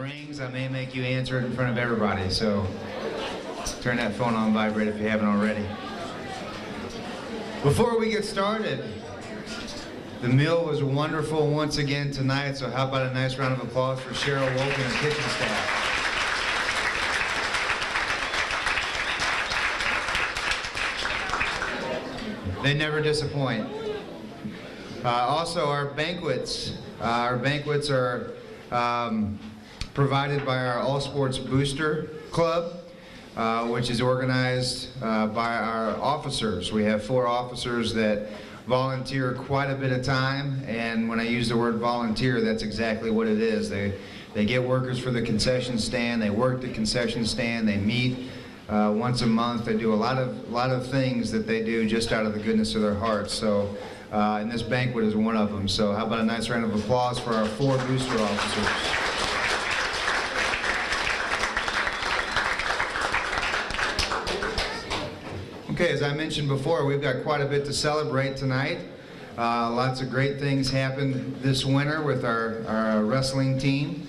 rings, I may make you answer it in front of everybody, so turn that phone on vibrate if you haven't already. Before we get started, the meal was wonderful once again tonight, so how about a nice round of applause for Cheryl Wolk and her kitchen staff. They never disappoint. Also, our banquets. Our banquets are provided by our All Sports Booster Club, which is organized by our officers. We have 4 officers that volunteer quite a bit of time, and when I use the word volunteer, that's exactly what it is. They get workers for the concession stand, they work the concession stand, they meet once a month, they do a lot of things that they do just out of the goodness of their hearts. So, and this banquet is one of them. So how about a nice round of applause for our 4 booster officers. Okay, as I mentioned before, we've got quite a bit to celebrate tonight. Lots of great things happened this winter with our wrestling team,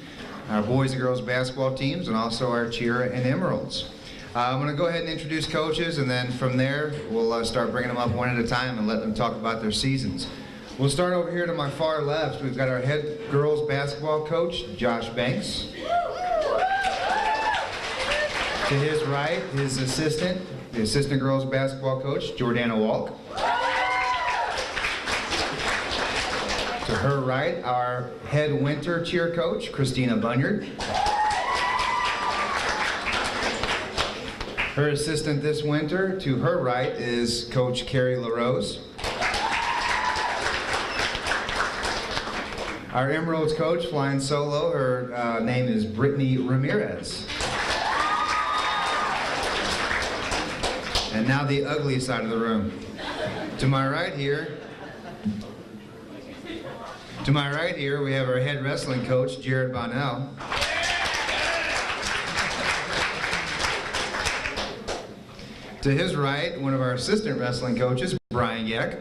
our boys and girls basketball teams, and also our cheer and emeralds. I'm going to go ahead and introduce coaches, and then from there we'll start bringing them up one at a time and let them talk about their seasons. We'll start over here to my far left. We've got our head girls basketball coach, Josh Banks. To his right, his assistant, the assistant girls basketball coach, Jordana Walk. To her right, our head winter cheer coach, Christina Bunyard. Her assistant this winter, to her right, is Coach Carrie LaRose. Our Emeralds coach, flying solo, her name is Brittany Ramirez. And now the ugly side of the room. To my right here, we have our head wrestling coach, Jared Bonnell. To his right, one of our assistant wrestling coaches, Brian Geck.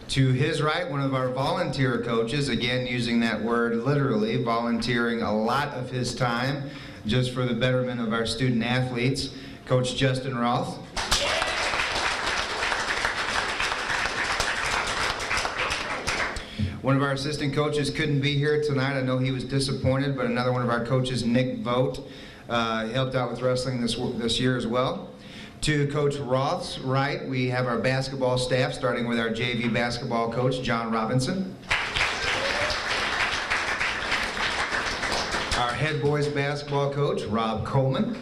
To his right, one of our volunteer coaches, again using that word literally, volunteering a lot of his time just for the betterment of our student athletes, Coach Justin Roth. One of our assistant coaches couldn't be here tonight. I know he was disappointed, but another one of our coaches, Nick Vogt, helped out with wrestling this year as well. To Coach Roth's right, we have our basketball staff, starting with our JV basketball coach, John Robinson. Our head boys basketball coach, Rob Coleman.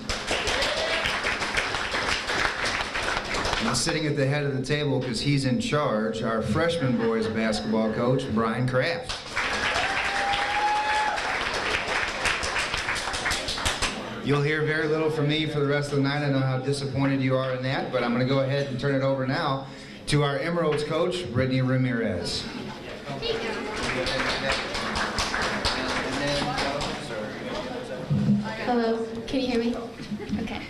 And sitting at the head of the table, because he's in charge, our freshman boys basketball coach, Brian Kraft. You'll hear very little from me for the rest of the night. I know how disappointed you are in that, but I'm going to go ahead and turn it over now to our Emeralds coach, Brittany Ramirez. Hello, can you hear me? Okay.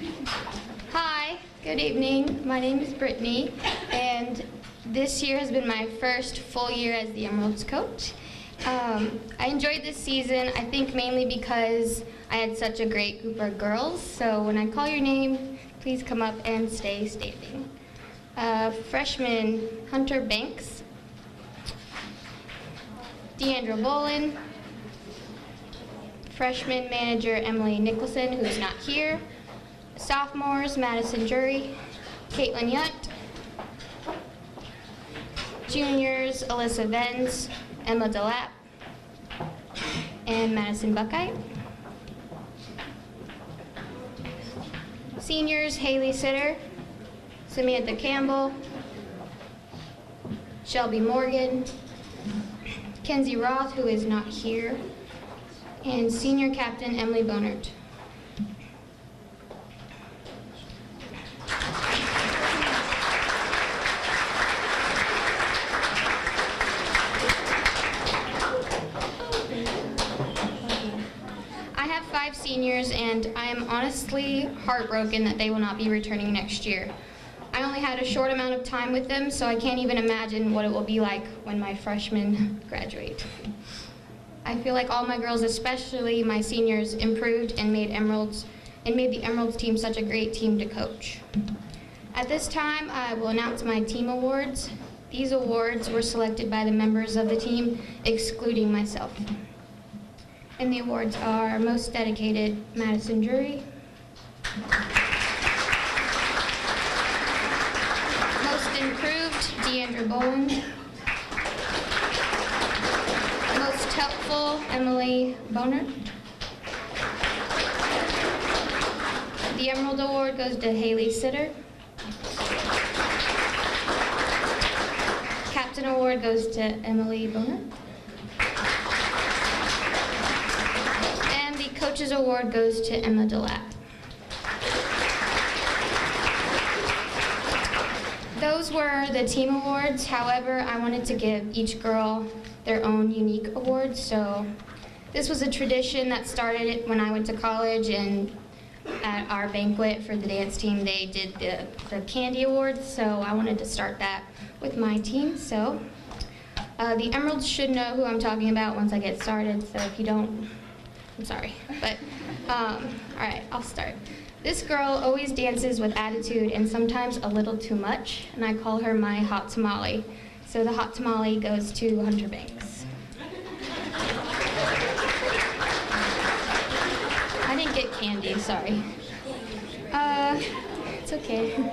Hi, good evening. My name is Brittany, and this year has been my first full year as the Emeralds coach. I enjoyed this season, I think mainly because I had such a great group of girls, so when I call your name, please come up and stay standing. Freshman Hunter Banks, Deandra Bolin, freshman manager Emily Nicholson, who's not here, sophomores Madison Jury, Caitlin Yutt, juniors Alyssa Venz, Emma Delap, and Madison Buckeye. Seniors Haley Sitter, Samantha Campbell, Shelby Morgan, Kenzie Roth, who is not here, and senior captain Emily Bonert. I have 5 seniors, and I am honestly heartbroken that they will not be returning next year. I only had a short amount of time with them, so I can't even imagine what it will be like when my freshmen graduate. I feel like all my girls, especially my seniors, improved and made the Emeralds team such a great team to coach. At this time, I will announce my team awards. These awards were selected by the members of the team, excluding myself. And the awards are Most Dedicated, Madison Drury. Most Improved, Deandra Boland. Most Helpful, Emily Boner. The Emerald Award goes to Haley Sitter. Captain Award goes to Emily Boner. And the Coaches Award goes to Emma DeLapp. Those were the team awards. However, I wanted to give each girl their own unique awards. So this was a tradition that started when I went to college, and at our banquet for the dance team, they did the candy awards. So I wanted to start that with my team. So the Emeralds should know who I'm talking about once I get started. So if you don't, I'm sorry. But all right, I'll start. This girl always dances with attitude and sometimes a little too much, and I call her my hot tamale. So the hot tamale goes to Hunter Banks. I didn't get candy, sorry. It's okay.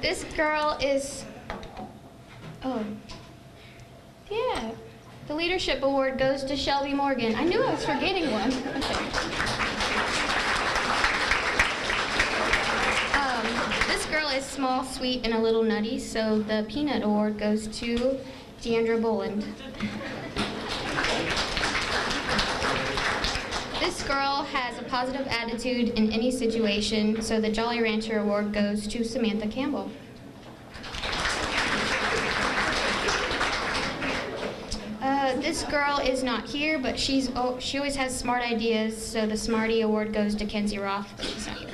This girl is, oh, yeah. The Leadership Award goes to Shelby Morgan. I knew I was forgetting one. Okay. This girl is small, sweet, and a little nutty, so the Peanut Award goes to Deandra Boland. This girl has a positive attitude in any situation, so the Jolly Rancher Award goes to Samantha Campbell. This girl is not here, but she always has smart ideas, so the Smarty Award goes to Kenzie Roth, but she's not here.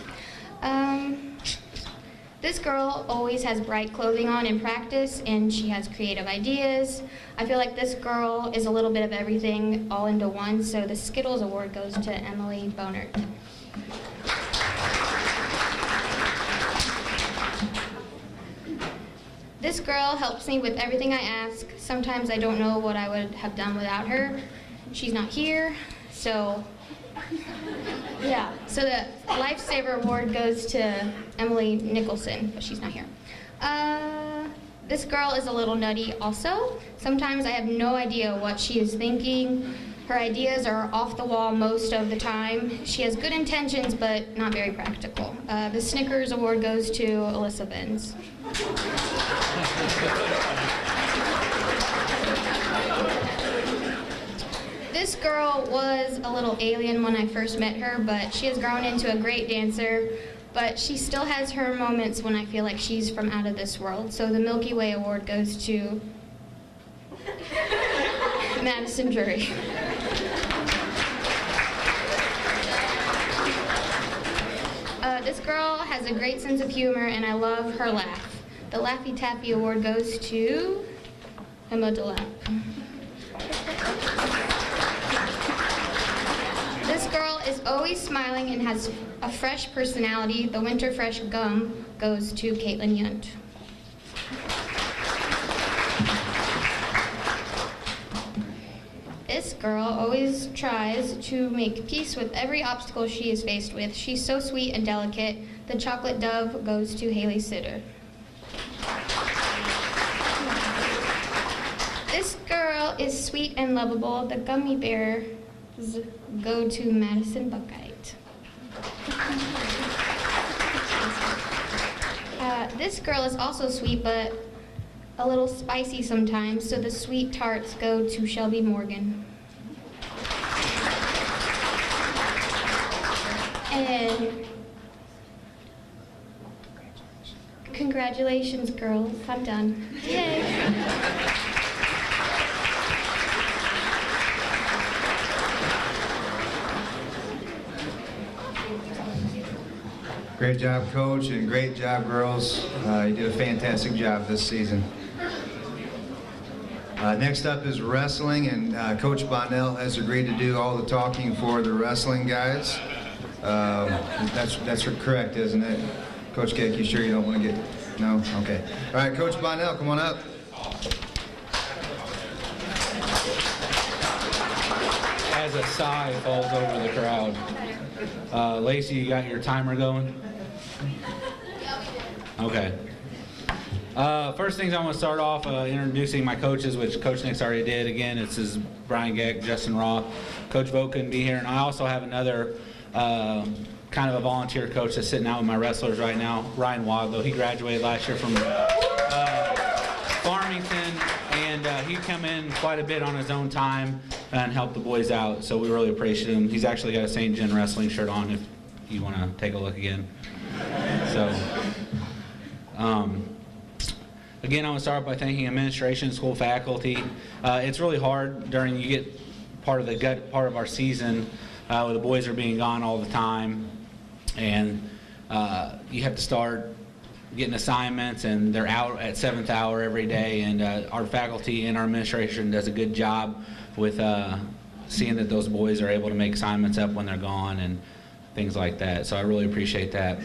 This girl always has bright clothing on in practice, and she has creative ideas. I feel like this girl is a little bit of everything all into one, so the Skittles Award goes to Emily Bonert. This girl helps me with everything I ask. Sometimes I don't know what I would have done without her. She's not here, so yeah. So the Lifesaver Award goes to Emily Nicholson, but she's not here. This girl is a little nutty also. Sometimes I have no idea what she is thinking. Her ideas are off the wall most of the time. She has good intentions, but not very practical. The Snickers Award goes to Alyssa Benz. This girl was a little alien when I first met her, but she has grown into a great dancer, but she still has her moments when I feel like she's from out of this world. So the Milky Way Award goes to Madison Drury. This girl has a great sense of humor, and I love her laugh. The Laffy Taffy Award goes to Emma DeLapp. This girl is always smiling and has a fresh personality. The Winter Fresh Gum goes to Caitlin Yunt. This girl always tries to make peace with every obstacle she is faced with. She's so sweet and delicate. The Chocolate Dove goes to Haley Sitter. This girl is sweet and lovable. The Gummy Bears go to Madison Buckite. This girl is also sweet, but a little spicy sometimes, so the Sweet Tarts go to Shelby Morgan. And congratulations, girls. I'm done. Yay. Great job, Coach, and great job, girls. You did a fantastic job this season. Next up is wrestling, and Coach Bonnell has agreed to do all the talking for the wrestling guys. That's correct, isn't it? Coach Gag, you sure you don't want to get... No? Okay. All right, Coach Bonnell, come on up. As a sigh falls over the crowd. Lacey, you got your timer going? Okay. First things I want to start off introducing my coaches, which Coach Nick's already did. Again, this is Brian Geck, Justin Raw. Coach Vogt couldn't be here, and I also have another kind of a volunteer coach that's sitting out with my wrestlers right now, Ryan Wadlow. He graduated last year from Farmington, and he come in quite a bit on his own time and helped the boys out, so we really appreciate him. He's actually got a St. John wrestling shirt on if you want to take a look again. So, again, I want to start by thanking administration, school faculty. It's really hard during, you get part of the gut part of our season where the boys are being gone all the time, and you have to start getting assignments, and they're out at 7th hour every day, and our faculty and our administration does a good job with seeing that those boys are able to make assignments up when they're gone and things like that. So I really appreciate that.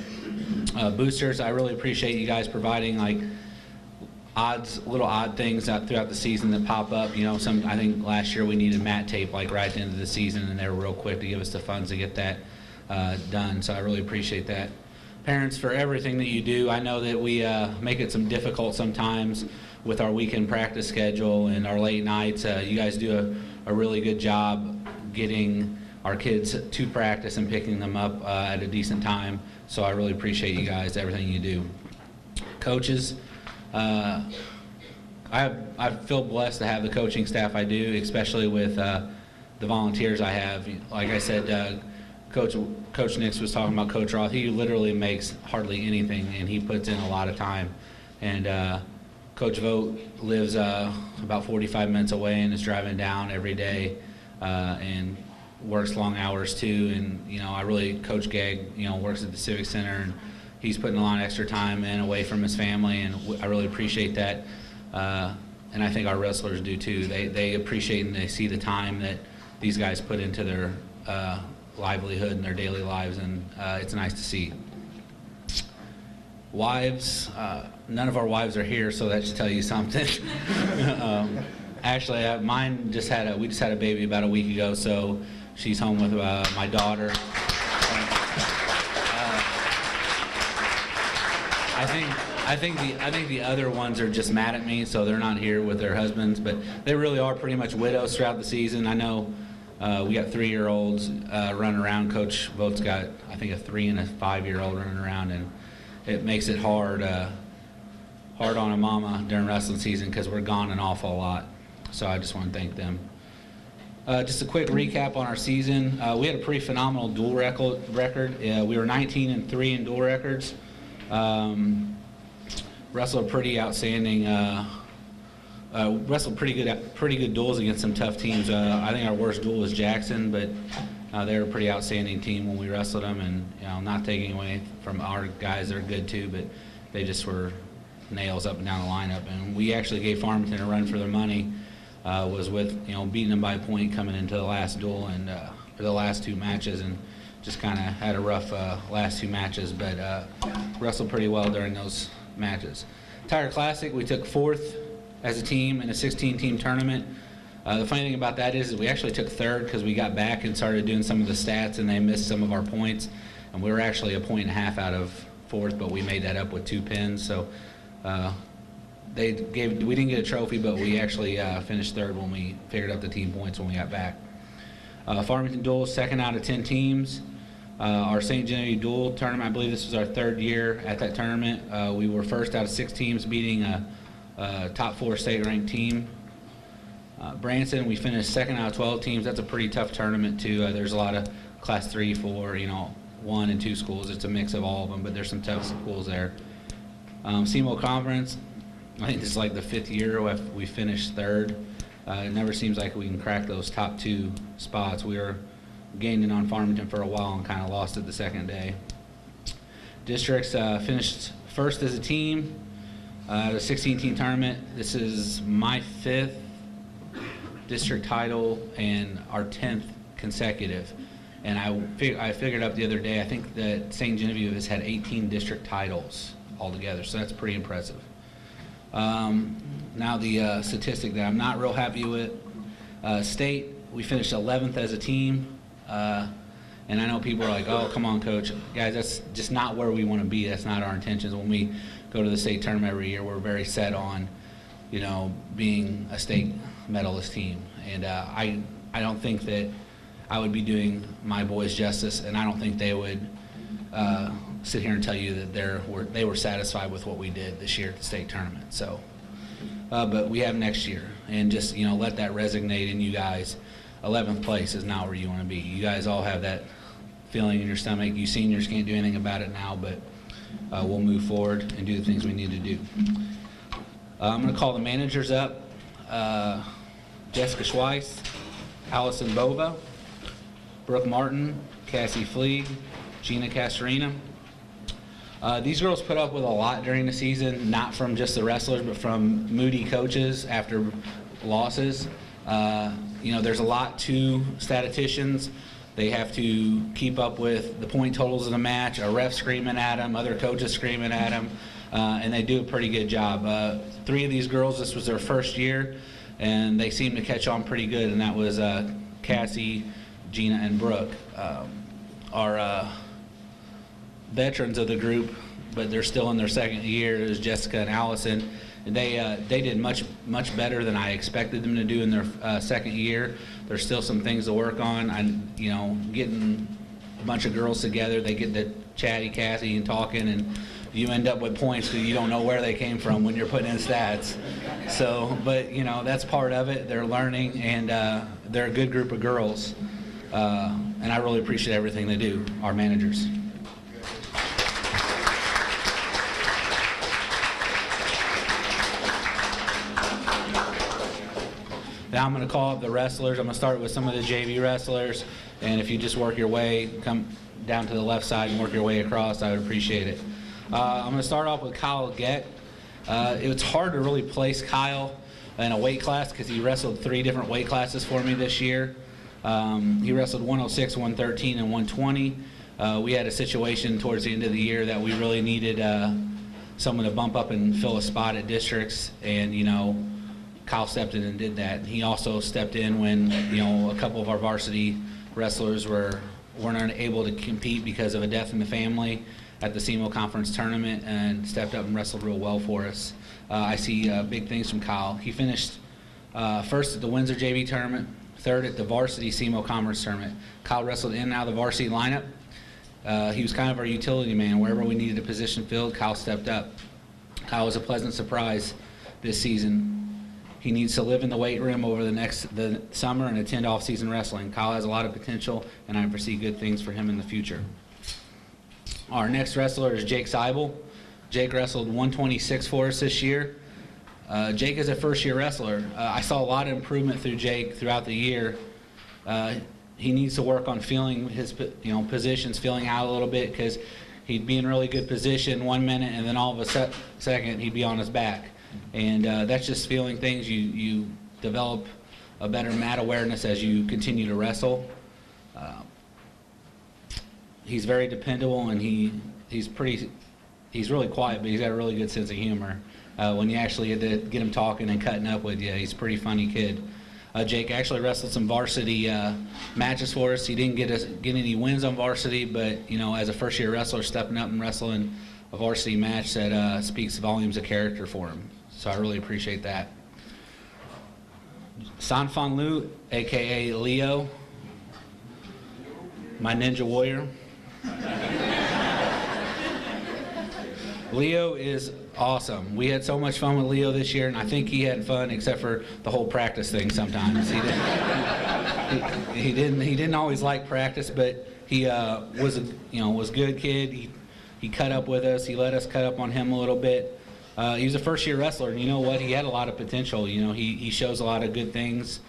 Boosters, I really appreciate you guys providing like little odd things throughout the season that pop up. You know, I think last year we needed mat tape like right at the end of the season, and they were real quick to give us the funds to get that done. So I really appreciate that. Parents, for everything that you do. I know that we make it difficult sometimes with our weekend practice schedule and our late nights. You guys do a really good job getting our kids to practice and picking them up at a decent time. So I really appreciate you guys, everything you do. Coaches, I feel blessed to have the coaching staff I do, especially with the volunteers I have. Like I said, Coach Nix was talking about Coach Roth. He literally makes hardly anything, and he puts in a lot of time. And Coach Vogt lives about 45 minutes away and is driving down every day and works long hours too. And Coach Gag, works at the Civic Center, and he's putting a lot of extra time in away from his family, and I really appreciate that. And I think our wrestlers do too. They appreciate and they see the time that these guys put into their livelihood and their daily lives, and it's nice to see. Wives, none of our wives are here, so that should tell you something. Actually, we just had a baby about a week ago, so she's home with my daughter. I think the other ones are just mad at me, so they're not here with their husbands, but they really are pretty much widows throughout the season. I know we got 3-year-olds running around. Coach Vogt's got, I think, a 3- and a 5-year-old running around, and it makes it hard on a mama during wrestling season because we're gone an awful lot. So I just want to thank them. Just a quick recap on our season. We had a pretty phenomenal dual record. We were 19-3 in dual records. Wrestled pretty outstanding. Wrestled pretty good duels against some tough teams. I think our worst duel was Jackson, but they were a pretty outstanding team when we wrestled them, and not taking away from our guys, they're good too, but they just were nails up and down the lineup. And we actually gave Farmington a run for their money. Was with beating them by a point coming into the last duel and for the last 2 matches, and just kind of had a rough last 2 matches, but wrestled pretty well during those matches. Tiger Classic, we took 4th as a team in a 16-team tournament. The funny thing about that is we actually took 3rd because we got back and started doing some of the stats, and they missed some of our points, and we were actually 1.5 points out of 4th, but we made that up with 2 pins. So we didn't get a trophy, but we actually finished 3rd when we figured out the team points when we got back. Farmington Duel, 2nd out of 10 teams. Our St. Genevieve Duel tournament, I believe this was our 3rd year at that tournament. We were 1st out of 6 teams, beating a top 4 state-ranked team. Branson, we finished 2nd out of 12 teams. That's a pretty tough tournament too. There's a lot of class 3, 4, 1 and 2 schools. It's a mix of all of them, but there's some tough schools there. SEMO Conference, I think this is like the 5th year we finished 3rd. It never seems like we can crack those top 2 spots. We were gaining on Farmington for a while and kind of lost it the second day. Districts finished first as a team at a 16-team tournament. This is my 5th district title and our 10th consecutive. And I figured up the other day, I think that St. Genevieve has had 18 district titles altogether, so that's pretty impressive. Now the statistic that I'm not real happy with, state, we finished 11th as a team. And I know people are like, oh, come on, coach. Guys, that's just not where we want to be. That's not our intentions. When we go to the state tournament every year, we're very set on, you know, being a state medalist team. And I don't think that I would be doing my boys justice, and I don't think they would sit here and tell you that they were satisfied with what we did this year at the state tournament. So, but we have next year, and just, you know, let that resonate in you guys. 11th place is not where you want to be. You guys all have that feeling in your stomach. You seniors can't do anything about it now, but we'll move forward and do the things we need to do. I'm going to call the managers up. Jessica Schweiss, Allison Bova, Brooke Martin, Cassie Fleeg, Gina Castorina. These girls put up with a lot during the season, not from just the wrestlers, but from moody coaches after losses. You know, there's a lot to statisticians. They have to keep up with the point totals of the match, a ref screaming at them, other coaches screaming at them, and they do a pretty good job. 3 of these girls, this was their first year, and they seem to catch on pretty good, and that was Cassie, Gina, and Brooke. Our veterans of the group, but they're still in their second year, is Jessica and Allison. And they did much better than I expected them to do in their second year. There's still some things to work on. You know, getting a bunch of girls together, they get to chatty Cathy and talking, and you end up with points because you don't know where they came from when you're putting in stats. So, but you know, that's part of it. They're learning, and they're a good group of girls. And I really appreciate everything they do, our managers. Now I'm going to call up the wrestlers. I'm going to start with some of the JV wrestlers, and if you just work your way, come down to the left side and work your way across, I would appreciate it. I'm going to start off with Kyle Geck. It was hard to really place Kyle in a weight class because he wrestled 3 different weight classes for me this year. He wrestled 106, 113, and 120. We had a situation towards the end of the year that we really needed someone to bump up and fill a spot at districts, and you know, Kyle stepped in and did that. He also stepped in when, you know, a couple of our varsity wrestlers weren't able to compete because of a death in the family at the SEMO conference tournament, and stepped up and wrestled real well for us. I see big things from Kyle. He finished first at the Windsor JV tournament, 3rd at the varsity SEMO conference tournament. Kyle wrestled in and out of the varsity lineup. He was kind of our utility man. Wherever we needed a position filled, Kyle stepped up. Kyle was a pleasant surprise this season. He needs to live in the weight room over the summer and attend off-season wrestling. Kyle has a lot of potential, and I foresee good things for him in the future. Our next wrestler is Jake Seibel. Jake wrestled 126 for us this year. Jake is a first-year wrestler. I saw a lot of improvement through Jake throughout the year. He needs to work on feeling his positions, feeling out a little bit, because he'd be in really good position 1 minute, and then all of a second he'd be on his back. And that's just feeling things. You develop a better mat awareness as you continue to wrestle. He's very dependable, and he's really quiet, but he's got a really good sense of humor. When you actually get him talking and cutting up with you, he's a pretty funny kid. Jake actually wrestled some varsity matches for us. He didn't get any wins on varsity, but you know, as a first-year wrestler, stepping up and wrestling a varsity match that speaks volumes of character for him. So I really appreciate that. San Fan Lu, aka Leo, my ninja warrior. Leo is awesome. We had so much fun with Leo this year, and I think he had fun except for the whole practice thing sometimes. He didn't always like practice, but he was a good kid. He cut up with us. He let us cut up on him a little bit. He was a first-year wrestler, and you know what? He had a lot of potential. You know, he shows a lot of good things.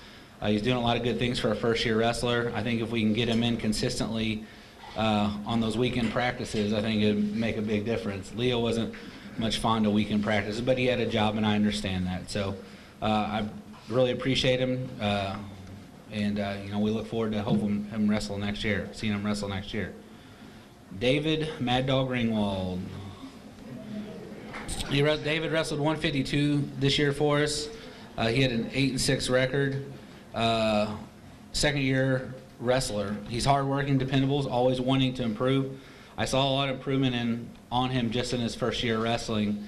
He's doing a lot of good things for a first-year wrestler. I think if we can get him in consistently, on those weekend practices, I think it'd make a big difference. Leo wasn't much fond of weekend practices, but he had a job, and I understand that. So I really appreciate him, and we look forward to hoping him wrestle next year, seeing him wrestle next year. David Mad Dog Ringwald. David wrestled 152 this year for us. He had an 8-6 record. Second-year wrestler. He's hardworking, dependable, always wanting to improve. I saw a lot of improvement on him just in his first year wrestling.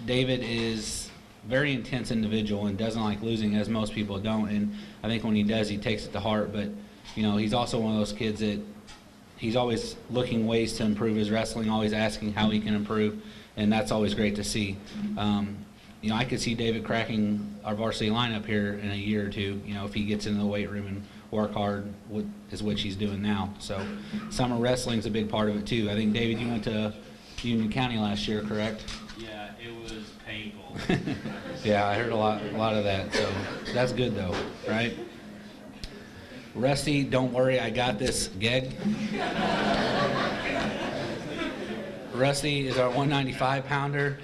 David is a very intense individual and doesn't like losing, as most people don't. And I think when he does, he takes it to heart. But he's also one of those kids that he's always looking ways to improve his wrestling, always asking how he can improve, and that's always great to see. I could see David cracking our varsity lineup here in a year or two, if he gets into the weight room and work hard, which he's doing now. So summer wrestling's a big part of it too. I think, David, you went to Union County last year, correct? Yeah, it was painful. Yeah, I heard a lot of that. So that's good though, right? Rusty, don't worry, I got this, Geg. Rusty is our 195 pounder.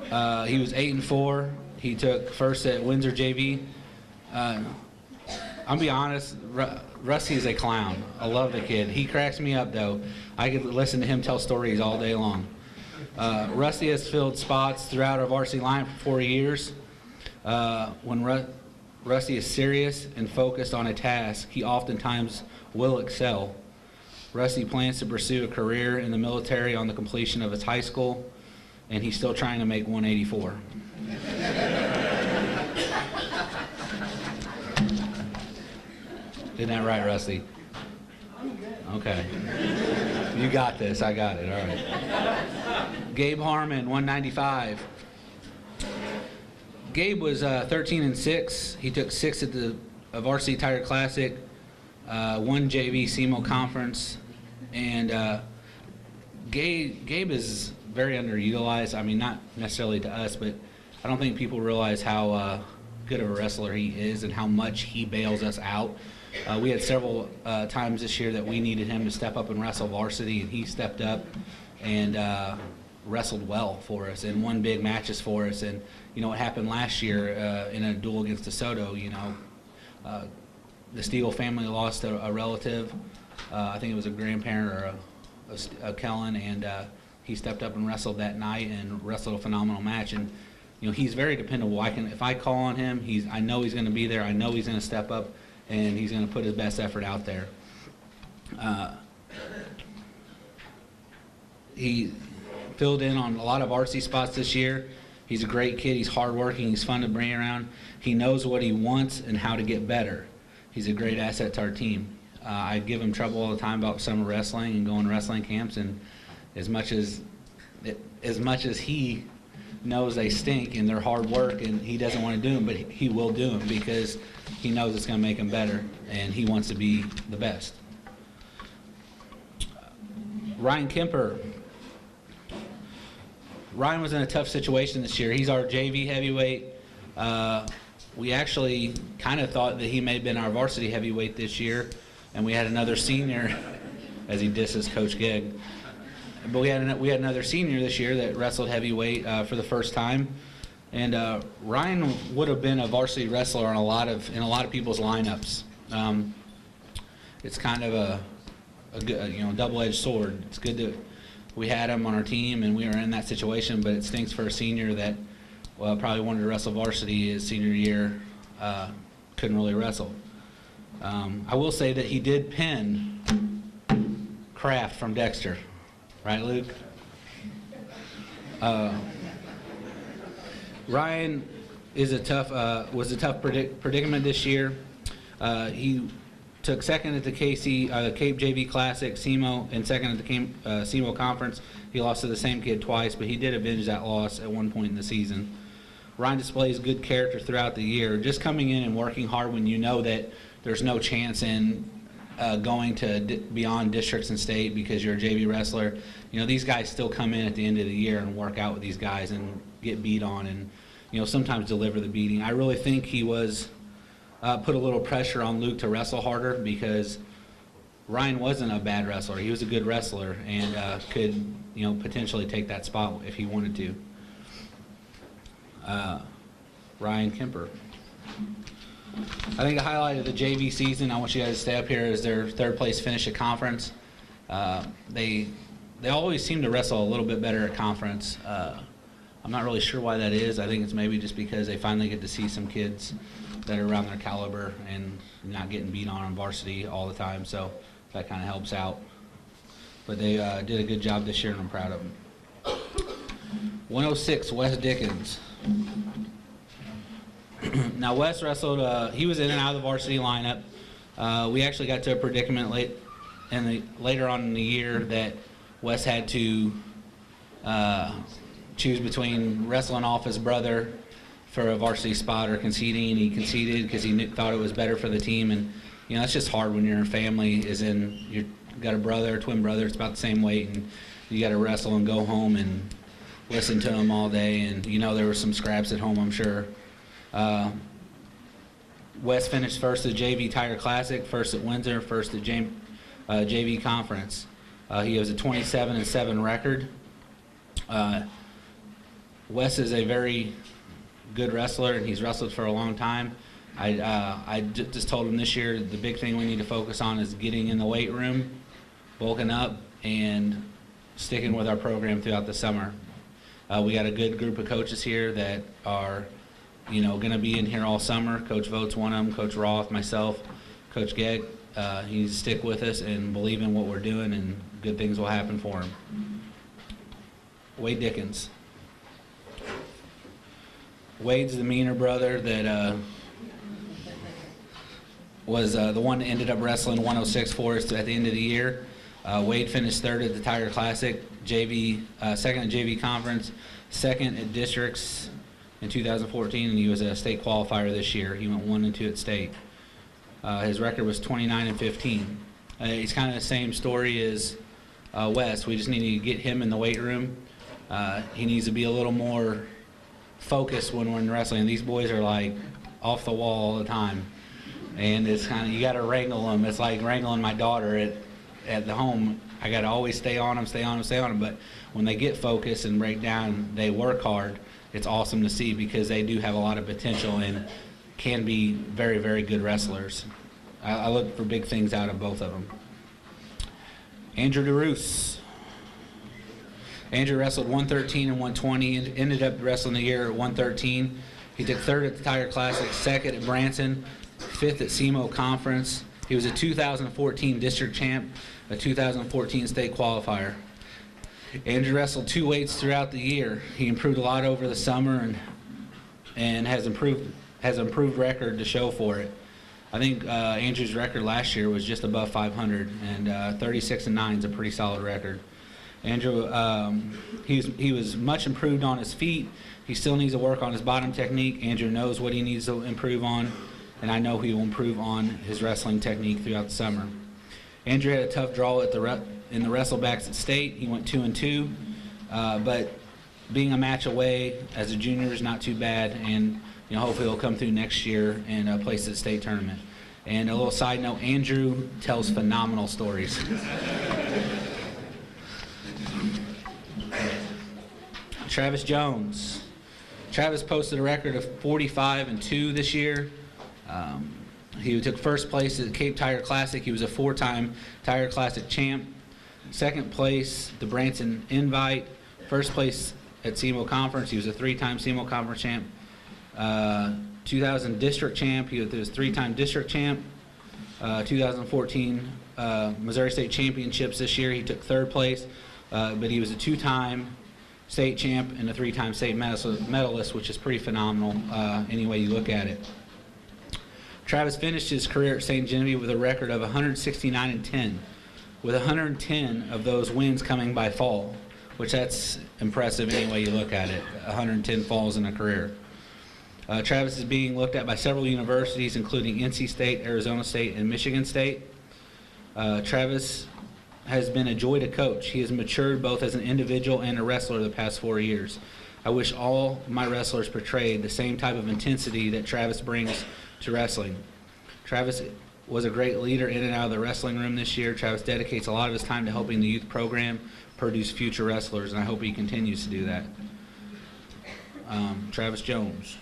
He was 8-4. He took first at Windsor JV. I'll be honest, Rusty is a clown. I love the kid. He cracks me up though. I could listen to him tell stories all day long. Rusty has filled spots throughout our varsity line for 4 years. When Rusty is serious and focused on a task, he oftentimes will excel. Rusty plans to pursue a career in the military on the completion of his high school, and he's still trying to make 184. Isn't that right, Rusty? Okay. You got this. I got it. All right. Gabe Harmon, 195. Gabe was 13-6. He took 6 at the Varsity Tiger Classic, 1 JV SEMO conference, and Gabe is very underutilized. I mean, not necessarily to us, but I don't think people realize how good of a wrestler he is and how much he bails us out. We had several times this year that we needed him to step up and wrestle varsity, and he stepped up and wrestled well for us and won big matches for us. And what happened last year in a duel against DeSoto, the Steele family lost a relative. I think it was a grandparent or a Kellen, and he stepped up and wrestled that night and wrestled a phenomenal match. And he's very dependable. If I call on him, I know he's going to be there. I know he's going to step up, and he's going to put his best effort out there. He filled in on a lot of RC spots this year. He's a great kid. He's hardworking. He's fun to bring around. He knows what he wants and how to get better. He's a great asset to our team. I give him trouble all the time about summer wrestling and going to wrestling camps, and as much as he knows they stink and they're hard work and he doesn't want to do them, but he will do them because he knows it's going to make him better and he wants to be the best. Ryan Kemper. Ryan was in a tough situation this year. He's our JV heavyweight. We actually kind of thought that he may have been our varsity heavyweight this year, and we had another senior, as he disses Coach Gegg. But we had another senior this year that wrestled heavyweight for the first time, and Ryan would have been a varsity wrestler in a lot of people's lineups. It's kind of a double-edged sword. It's good that we had him on our team and we were in that situation, but it stinks for a senior that probably wanted to wrestle varsity his senior year, couldn't really wrestle. I will say that he did pin Kraft from Dexter. Right, Luke? Ryan was a tough predicament this year. He took second at the Cape JV Classic, SEMO, and second at the SEMO Conference. He lost to the same kid twice, but he did avenge that loss at one point in the season. Ryan displays good character throughout the year, just coming in and working hard when you know that there's no chance in going to beyond districts and state because you're a JV wrestler. These guys still come in at the end of the year and work out with these guys and get beat on and, sometimes deliver the beating. I really think he was put a little pressure on Luke to wrestle harder because Ryan wasn't a bad wrestler. He was a good wrestler and could, potentially take that spot if he wanted to. Ryan Kemper. I think the highlight of the JV season, I want you guys to stay up here, is their third place finish at conference. They always seem to wrestle a little bit better at conference. I'm not really sure why that is. I think it's maybe just because they finally get to see some kids that are around their caliber and not getting beat on varsity all the time, so that kind of helps out. But they did a good job this year, and I'm proud of them. 106, Wes Dickens. Now, Wes wrestled, he was in and out of the varsity lineup. We actually got to a predicament later on in the year that Wes had to choose between wrestling off his brother for a varsity spot or conceding, and he conceded because he thought it was better for the team. And that's just hard when your family you've got a brother, a twin brother, it's about the same weight, and you got to wrestle and go home and listen to him all day. And there were some scraps at home, I'm sure. Wes finished first at JV Tiger Classic, first at Windsor, first at JV Conference. He has a 27-7 record. Wes is a very good wrestler, and he's wrestled for a long time. I just told him this year the big thing we need to focus on is getting in the weight room, bulking up, and sticking with our program throughout the summer. We got a good group of coaches here that are going to be in here all summer. Coach Voigt's one of them, Coach Roth, myself, Coach Gegg. He needs to stick with us and believe in what we're doing, and good things will happen for him. Wade Dickens. Wade's the meaner brother that was the one that ended up wrestling 106 for us at the end of the year. Wade finished third at the Tiger Classic, second at JV Conference, second at Districts in 2014, and he was a state qualifier this year. He went 1-2 at state. His record was 29-15. He's kind of the same story as Wes. We just need to get him in the weight room. He needs to be a little more focused when we're in wrestling. These boys are like off the wall all the time, and it's kind of, you got to wrangle them. It's like wrangling my daughter at the home. I got to always stay on them. But when they get focused and break down, they work hard. It's awesome to see because they do have a lot of potential and can be very, very good wrestlers. I look for big things out of both of them. Andrew DeRoos. Andrew wrestled 113 and 120 and ended up wrestling the year at 113. He took third at the Tiger Classic, second at Branson, fifth at SEMO Conference. He was a 2014 district champ, a 2014 state qualifier. Andrew wrestled two weights throughout the year. He improved a lot over the summer and has improved record to show for it. I think Andrew's record last year was just above 500, and 36-9 is a pretty solid record. Andrew, he was much improved on his feet. He still needs to work on his bottom technique. Andrew knows what he needs to improve on, and I know he will improve on his wrestling technique throughout the summer. Andrew had a tough draw in the wrestlebacks at state. He went 2-2, but being a match away as a junior is not too bad, and hopefully he'll come through next year and place at the state tournament. And a little side note, Andrew tells phenomenal stories. Travis Jones. Travis posted a record of 45-2 this year. He took first place at the Cape Tiger Classic. He was a 4-time Tiger Classic champ. Second place, the Branson Invite. First place at SEMO Conference. He was a 3-time SEMO Conference champ. 2000 district champ. He was 3-time district champ. 2014 Missouri State Championships this year. He took third place, but he was a 2-time state champ and a 3-time state medalist, which is pretty phenomenal any way you look at it. Travis finished his career at St. Genevieve with a record of 169-10, with 110 of those wins coming by fall, which that's impressive any way you look at it, 110 falls in a career. Travis is being looked at by several universities, including NC State, Arizona State, and Michigan State. Travis has been a joy to coach. He has matured both as an individual and a wrestler the past 4 years. I wish all my wrestlers portrayed the same type of intensity that Travis brings to wrestling. Travis was a great leader in and out of the wrestling room this year. Travis dedicates a lot of his time to helping the youth program produce future wrestlers, and I hope he continues to do that. Travis Jones.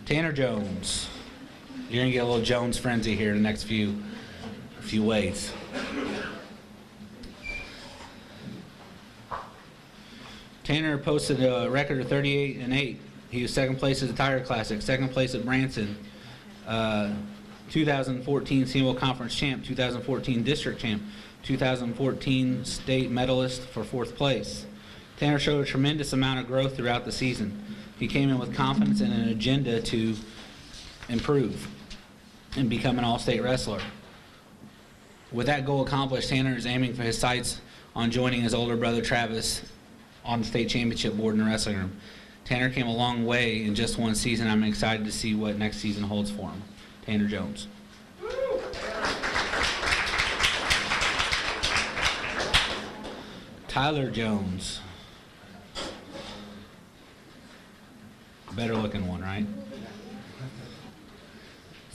Tanner Jones. You're gonna get a little Jones frenzy here in the next few weights. Tanner posted a record of 38-8. He was second place at the Tire Classic, second place at Branson, 2014 CMO Conference champ, 2014 district champ, 2014 state medalist for fourth place. Tanner showed a tremendous amount of growth throughout the season. He came in with confidence and an agenda to improve and become an all-state wrestler. With that goal accomplished, Tanner is aiming for his sights on joining his older brother Travis on the state championship board in the wrestling room. Tanner came a long way in just one season. I'm excited to see what next season holds for him. Tanner Jones. Tyler Jones. Better looking one, right?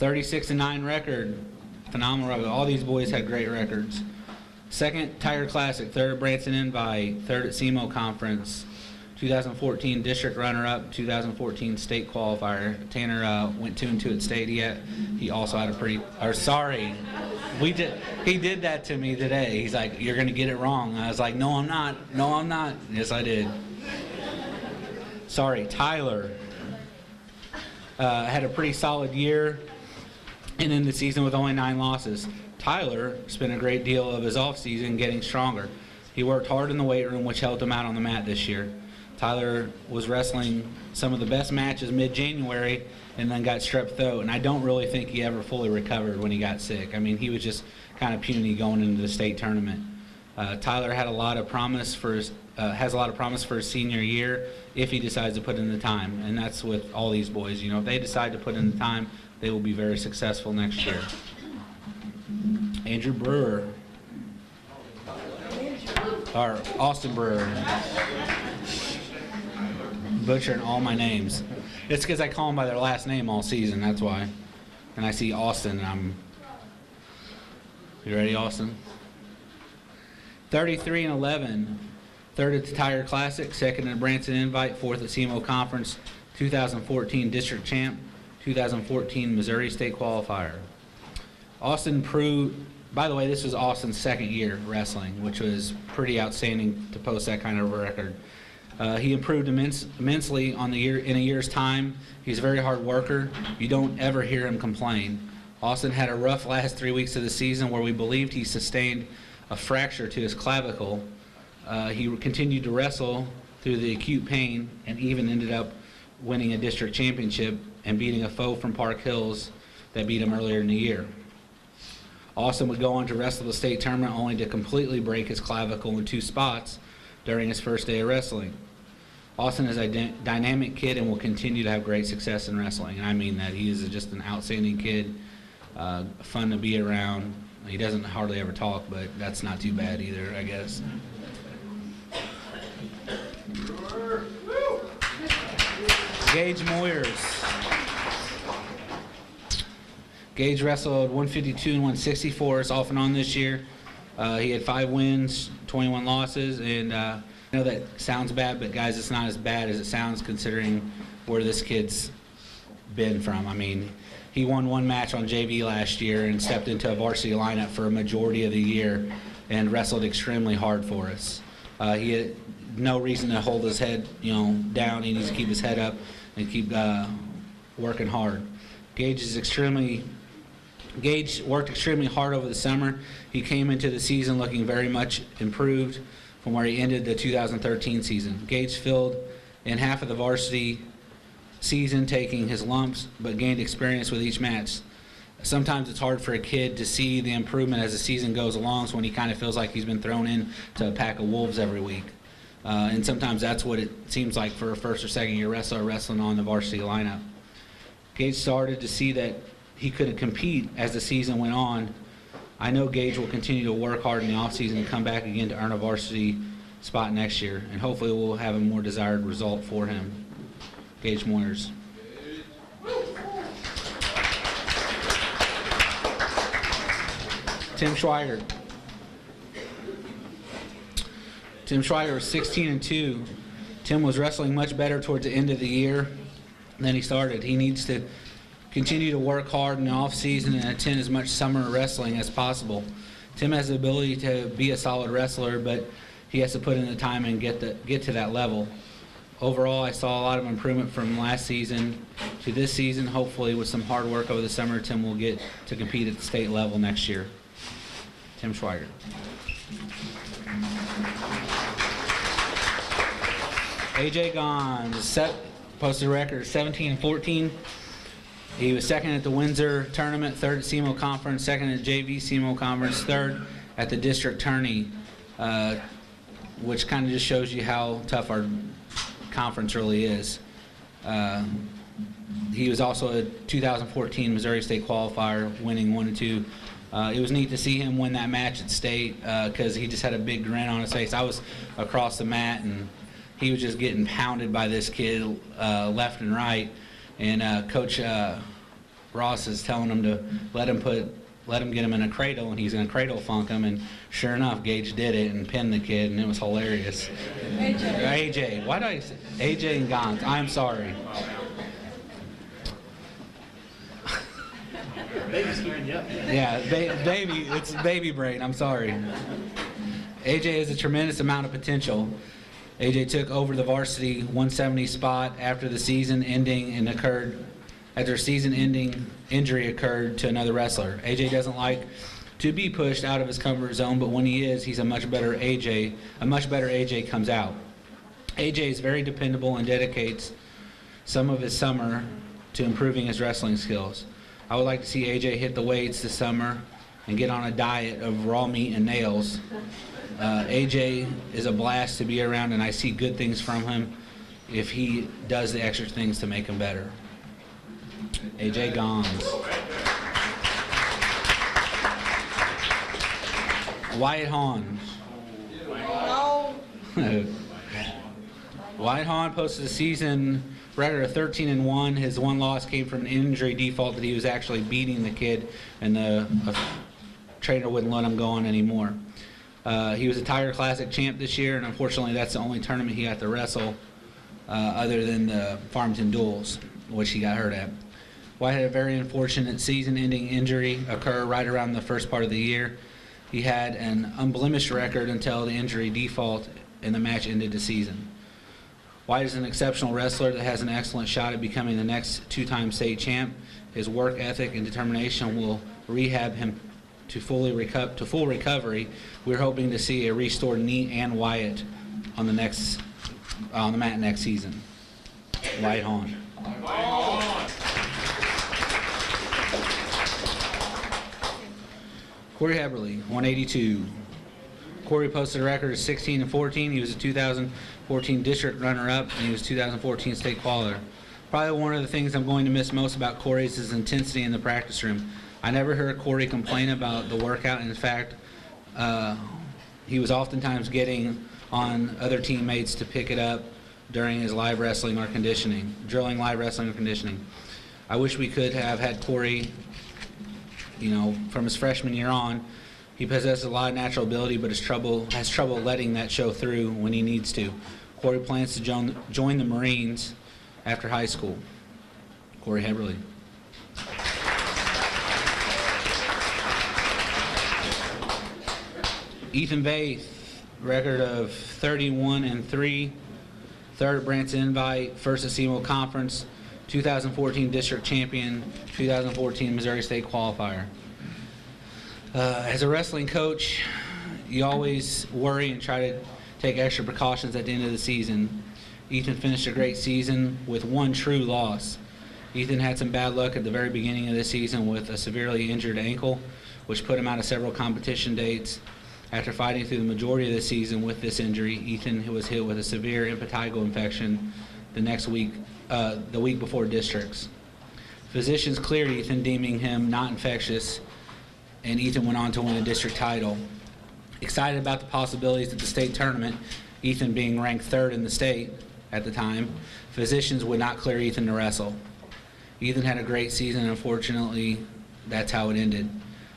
36-9 record. Phenomenal record. All these boys had great records. Second Tire Classic, third at Branson Invite, third at SEMO Conference, 2014 district runner-up, 2014 state qualifier. Tanner went 2-2 at state. He also had a pretty, or sorry, he did that to me today. He's like, you're gonna get it wrong. I was like, no, I'm not. No, I'm not. Yes, I did. Sorry, Tyler had a pretty solid year and in the season with only 9 losses. Tyler spent a great deal of his offseason getting stronger. He worked hard in the weight room, which helped him out on the mat this year. Tyler was wrestling some of the best matches mid-January and then got strep throat, and I don't really think he ever fully recovered when he got sick. I mean, he was just kind of puny going into the state tournament. Tyler had a lot of promise for his, has a lot of promise for his senior year if he decides to put in the time, and that's with all these boys. You know, if they decide to put in the time, they will be very successful next year. Andrew Brewer, or Austin Brewer. Butchering all my names. It's because I call them by their last name all season, that's why. And I see Austin, and you ready, Austin? 33-11, third at the Tire Classic, second at Branson Invite, fourth at CMO Conference, 2014 district champ, 2014 Missouri state qualifier. Austin proved, by the way, this was Austin's second year wrestling, which was pretty outstanding to post that kind of a record. He improved immensely in a year's time. He's a very hard worker. You don't ever hear him complain. Austin had a rough last 3 weeks of the season where we believed he sustained a fracture to his clavicle. He continued to wrestle through the acute pain and even ended up winning a district championship and beating a foe from Park Hills that beat him earlier in the year. Austin would go on to wrestle the state tournament only to completely break his clavicle in 2 spots during his first day of wrestling. Austin is a dynamic kid and will continue to have great success in wrestling. And I mean that. He is just an outstanding kid, fun to be around. He doesn't hardly ever talk, but that's not too bad either, I guess. Gage Moyers. Gage wrestled 152 and 164s off and on this year. He had 5 wins, 21 losses, and I know that sounds bad, but guys, it's not as bad as it sounds considering where this kid's been from. I mean, he won 1 match on JV last year and stepped into a varsity lineup for a majority of the year and wrestled extremely hard for us. He had no reason to hold his head, down. He needs to keep his head up and keep working hard. Gage worked extremely hard over the summer. He came into the season looking very much improved from where he ended the 2013 season. Gage filled in half of the varsity season, taking his lumps, but gained experience with each match. Sometimes it's hard for a kid to see the improvement as the season goes along, so when he kind of feels like he's been thrown in to a pack of wolves every week. And sometimes that's what it seems like for a first or second year wrestler wrestling on the varsity lineup. Gage started to see that he could compete as the season went on. I know Gage will continue to work hard in the offseason and come back again to earn a varsity spot next year, and hopefully we'll have a more desired result for him. Gage Moyers. Tim Schweiger. Tim Schweiger was 16-2. Tim was wrestling much better towards the end of the year than he started. He needs to continue to work hard in the off season and attend as much summer wrestling as possible. Tim has the ability to be a solid wrestler, but he has to put in the time and get to that level. Overall, I saw a lot of improvement from last season to this season. Hopefully, with some hard work over the summer, Tim will get to compete at the state level next year. Tim Schweiger. AJ Gons posted a record of 17-14. He was second at the Windsor tournament, third at SEMO Conference, second at JV SEMO Conference, third at the district tourney, which kind of just shows you how tough our conference really is. He was also a 2014 Missouri State qualifier, winning 1-2. It was neat to see him win that match at state because he just had a big grin on his face. I was across the mat, and he was just getting pounded by this kid left and right. And Coach Ross is telling him to let him get him in a cradle, and he's going to cradle funk him. And sure enough, Gage did it and pinned the kid, and it was hilarious. AJ. Why do I say AJ and Gons? I'm sorry. Yeah, baby, it's baby brain. I'm sorry. AJ has a tremendous amount of potential. AJ took over the varsity 170 spot after the season ending and after season-ending injury occurred to another wrestler. AJ doesn't like to be pushed out of his comfort zone, but when he is, he's a much better AJ. A much better AJ comes out. AJ is very dependable and dedicates some of his summer to improving his wrestling skills. I would like to see AJ hit the weights this summer and get on a diet of raw meat and nails. AJ is a blast to be around, and I see good things from him if he does the extra things to make him better. AJ Gons. Wyatt Hahn. Wyatt Hahn posted a season record of 13-1. His one loss came from an injury default that he was actually beating the kid, and the trainer wouldn't let him go on anymore. He was a Tiger Classic champ this year, and unfortunately that's the only tournament he got to wrestle other than the Farmington Duels, which he got hurt at. Wyatt had a very unfortunate season-ending injury occur right around the first part of the year. He had an unblemished record until the injury default and the match ended the season. Wyatt is an exceptional wrestler that has an excellent shot at becoming the next two-time state champ. His work ethic and determination will rehab him to full recovery. We're hoping to see a restored knee and Wyatt on the mat next season. Wyatt Hahn. Corey Heberly, 182. Corey posted a record of 16-14. He was a 2014 district runner-up, and he was 2014 state qualifier. Probably one of the things I'm going to miss most about Corey is his intensity in the practice room. I never heard Corey complain about the workout. In fact, he was oftentimes getting on other teammates to pick it up during his live wrestling or conditioning, drilling live wrestling or conditioning. I wish we could have had Corey, from his freshman year on. He possesses a lot of natural ability, but has trouble letting that show through when he needs to. Corey plans to join the Marines after high school. Corey Heberly. Ethan Vaith, record of 31-3, third at Branson Invite, first at SEMO Conference, 2014 district champion, 2014 Missouri State qualifier. As a wrestling coach, you always worry and try to take extra precautions at the end of the season. Ethan finished a great season with one true loss. Ethan had some bad luck at the very beginning of the season with a severely injured ankle, which put him out of several competition dates. After fighting through the majority of the season with this injury, Ethan was hit with a severe impetigo infection the week before districts. Physicians cleared Ethan, deeming him not infectious, and Ethan went on to win a district title. Excited about the possibilities at the state tournament, Ethan being ranked third in the state at the time. Physicians would not clear Ethan to wrestle. Ethan had a great season, and unfortunately, that's how it ended.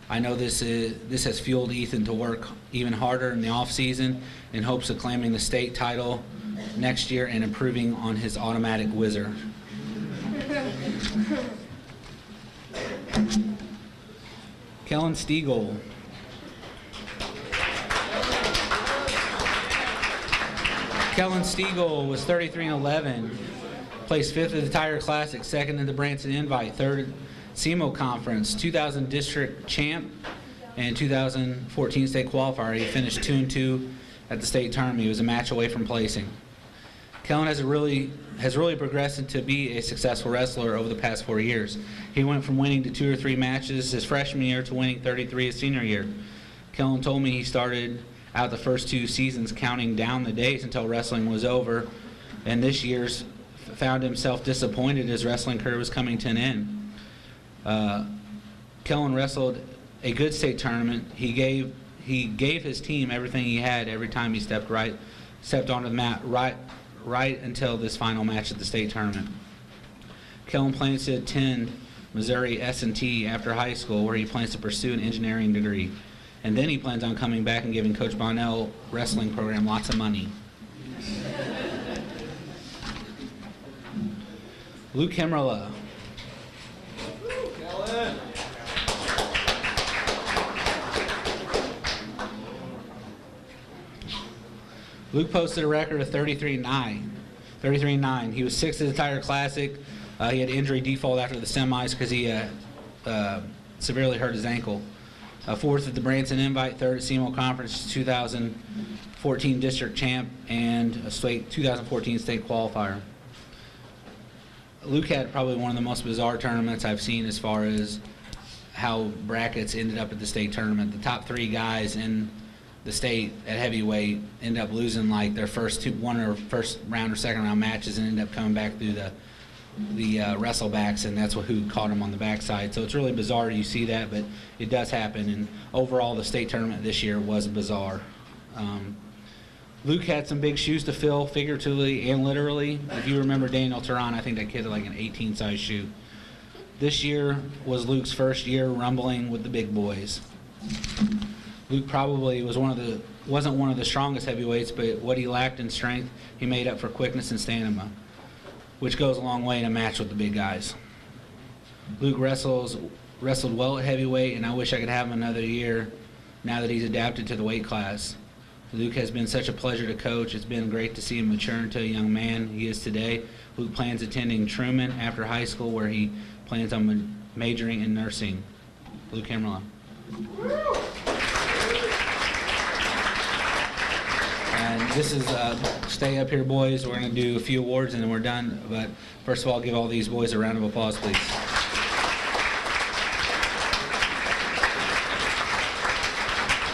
I know this has fueled Ethan to work even harder in the off season in hopes of claiming the state title next year and improving on his automatic whizzer. Kellen Stiegel. Kellen Stiegel was 33-11, placed 5th at the Tire Classic, 2nd in the Branson Invite, 3rd SEMO Conference, 2000 District Champ, and 2014 State Qualifier. He finished 2-2 at the state tournament. He was a match away from placing. Kellen has really progressed to be a successful wrestler over the past 4 years. He went from winning to 2 or 3 matches his freshman year to winning 33 his senior year. Kellen told me he started out the first 2 seasons counting down the days until wrestling was over, and this year's found himself disappointed as wrestling career was coming to an end. Kellen wrestled a good state tournament. He gave his team everything he had every time he stepped onto the mat right until this final match at the state tournament. Kellen plans to attend Missouri S&T after high school, where he plans to pursue an engineering degree. And then he plans on coming back and giving Coach Bonnell wrestling program lots of money. Luke Hemmerla. Luke posted a record of 33-9. He was 6th at the Tire Classic. He had injury default after the semis because he severely hurt his ankle. 4th at the Branson Invite, 3rd at SEMO Conference, 2014 District Champ, and a 2014 State Qualifier. Luke had probably one of the most bizarre tournaments I've seen as far as how brackets ended up at the state tournament. The top 3 guys in the state at heavyweight ended up losing like their first round or second round matches and ended up coming back through the wrestlebacks, and that's who caught him on the backside. So it's really bizarre you see that, but it does happen. And overall, the state tournament this year was bizarre. Luke had some big shoes to fill, figuratively and literally. If you remember Daniel Turan, I think that kid had like an 18-size shoe. This year was Luke's first year rumbling with the big boys. Luke probably wasn't one of the strongest heavyweights, but what he lacked in strength, he made up for quickness and stamina, which goes a long way in a match with the big guys. Luke wrestled well at heavyweight, and I wish I could have him another year now that he's adapted to the weight class. Luke has been such a pleasure to coach. It's been great to see him mature into a young man he is today. Luke plans attending Truman after high school, where he plans on majoring in nursing. Luke Hemmerla. And this is, stay up here, boys. We're going to do a few awards and then we're done. But first of all, give all these boys a round of applause, please.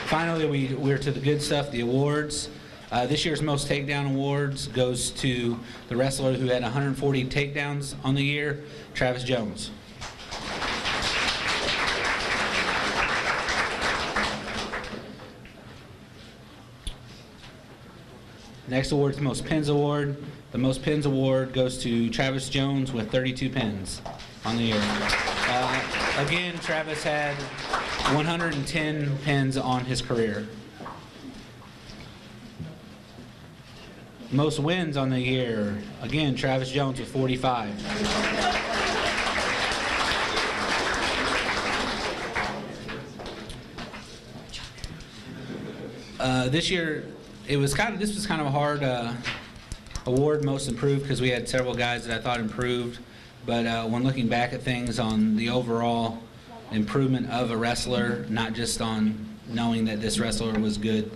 Finally, we're to the good stuff, the awards. This year's Most Takedown Awards goes to the wrestler who had 140 takedowns on the year, Travis Jones. Next award is the Most Pins Award. The Most Pins Award goes to Travis Jones with 32 pins on the year. Again, Travis had 110 pins on his career. Most wins on the year, again, Travis Jones with 45. This year, this was kind of a hard award, Most Improved, because we had several guys that I thought improved. But when looking back at things on the overall improvement of a wrestler, not just on knowing that this wrestler was good,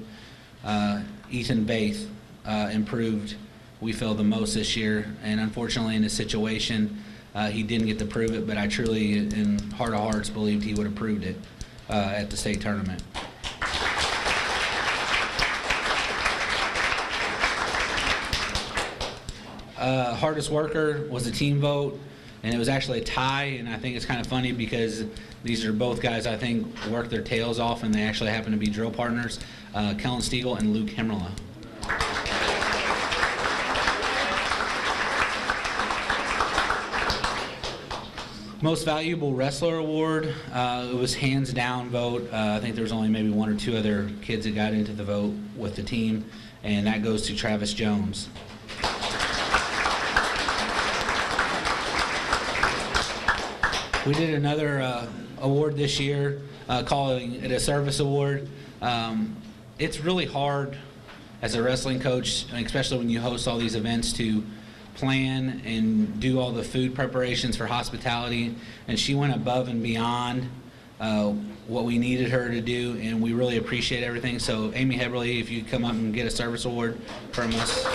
Ethan Baith improved, we feel, the most this year. And unfortunately, in this situation, he didn't get to prove it, but I truly, in heart of hearts, believed he would have proved it at the state tournament. Hardest worker was a team vote, and it was actually a tie, and I think it's kind of funny because these are both guys I think work their tails off, and they actually happen to be drill partners, Kellen Stiegel and Luke Hemmerla. Most Valuable Wrestler Award, it was hands down vote. I think there was only maybe 1 or 2 other kids that got into the vote with the team, and that goes to Travis Jones. We did another award this year, calling it a service award. It's really hard as a wrestling coach, especially when you host all these events, to plan and do all the food preparations for hospitality, and she went above and beyond what we needed her to do, and we really appreciate everything. So Amy Heberly, if you come up and get a service award from us.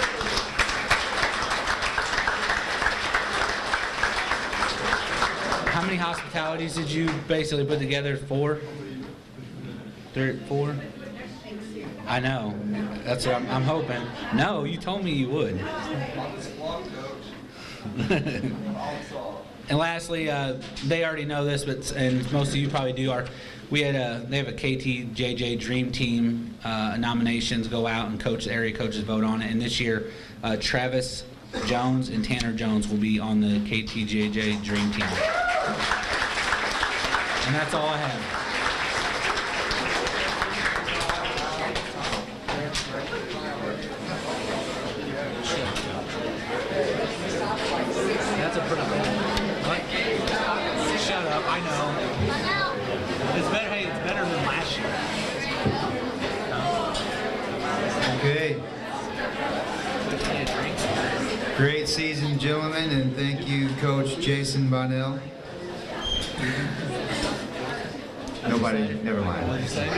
How many hospitalities did you basically put together? 4? 3, 4? I know. That's what I'm hoping. No, you told me you would. And lastly, they already know this, and most of you probably do. They have a KTJJ Dream Team nominations go out, and area coaches vote on it. And this year, Travis Jones and Tanner Jones will be on the KTJJ Dream Team. And that's all I have. That's a pretty good. What? Shut up, I know. It's better. Hey, it's better than last year. Okay. Great season, gentlemen, and thank you, Coach Jason Bonnell. Nobody, never mind. What did you say?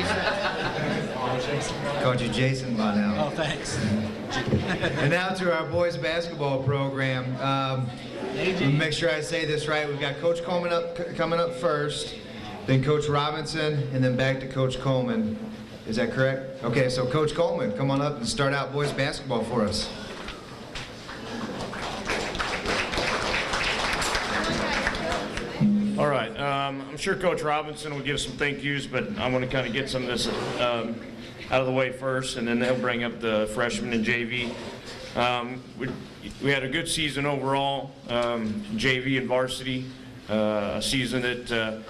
Coach Jason Bonnell. Oh, thanks. And now to our boys basketball program. Make sure I say this right. We've got Coach Coleman coming up first, then Coach Robinson, and then back to Coach Coleman. Is that correct? Okay, so Coach Coleman, come on up and start out boys basketball for us. All right, I'm sure Coach Robinson will give some thank yous, but I want to kind of get some of this out of the way first, and then they'll bring up the freshmen and JV. We had a good season overall, JV and varsity, a season that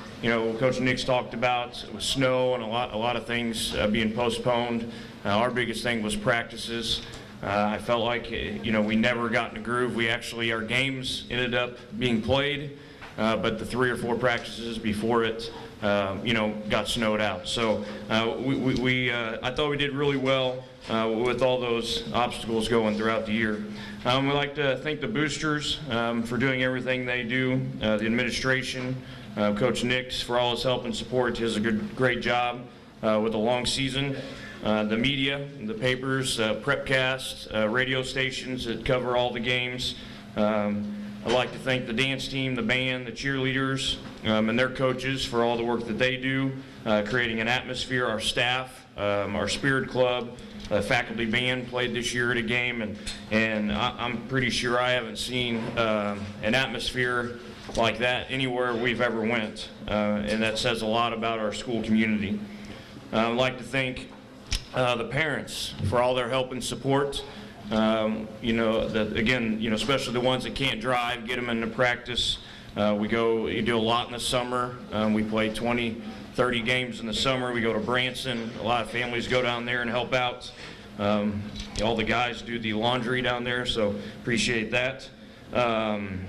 Coach Nix talked about with snow and a lot of things being postponed. Our biggest thing was practices. I felt like we never got in a groove. Our games ended up being played, but the 3 or 4 practices before it, got snowed out. So I thought we did really well with all those obstacles going throughout the year. We'd like to thank the boosters for doing everything they do, the administration, Coach Nix for all his help and support. He does a great job with a long season. The media, the papers, Prepcast, radio stations that cover all the games. I'd like to thank the dance team, the band, the cheerleaders, and their coaches for all the work that they do, creating an atmosphere. Our staff, our Spirit Club, faculty band played this year at a game, and I'm pretty sure I haven't seen an atmosphere like that anywhere we've ever went, and that says a lot about our school community. I'd like to thank the parents for all their help and support. Especially the ones that can't drive, get them into practice. We do a lot in the summer. We play 20, 30 games in the summer. We go to Branson. A lot of families go down there and help out. All the guys do the laundry down there, so appreciate that. And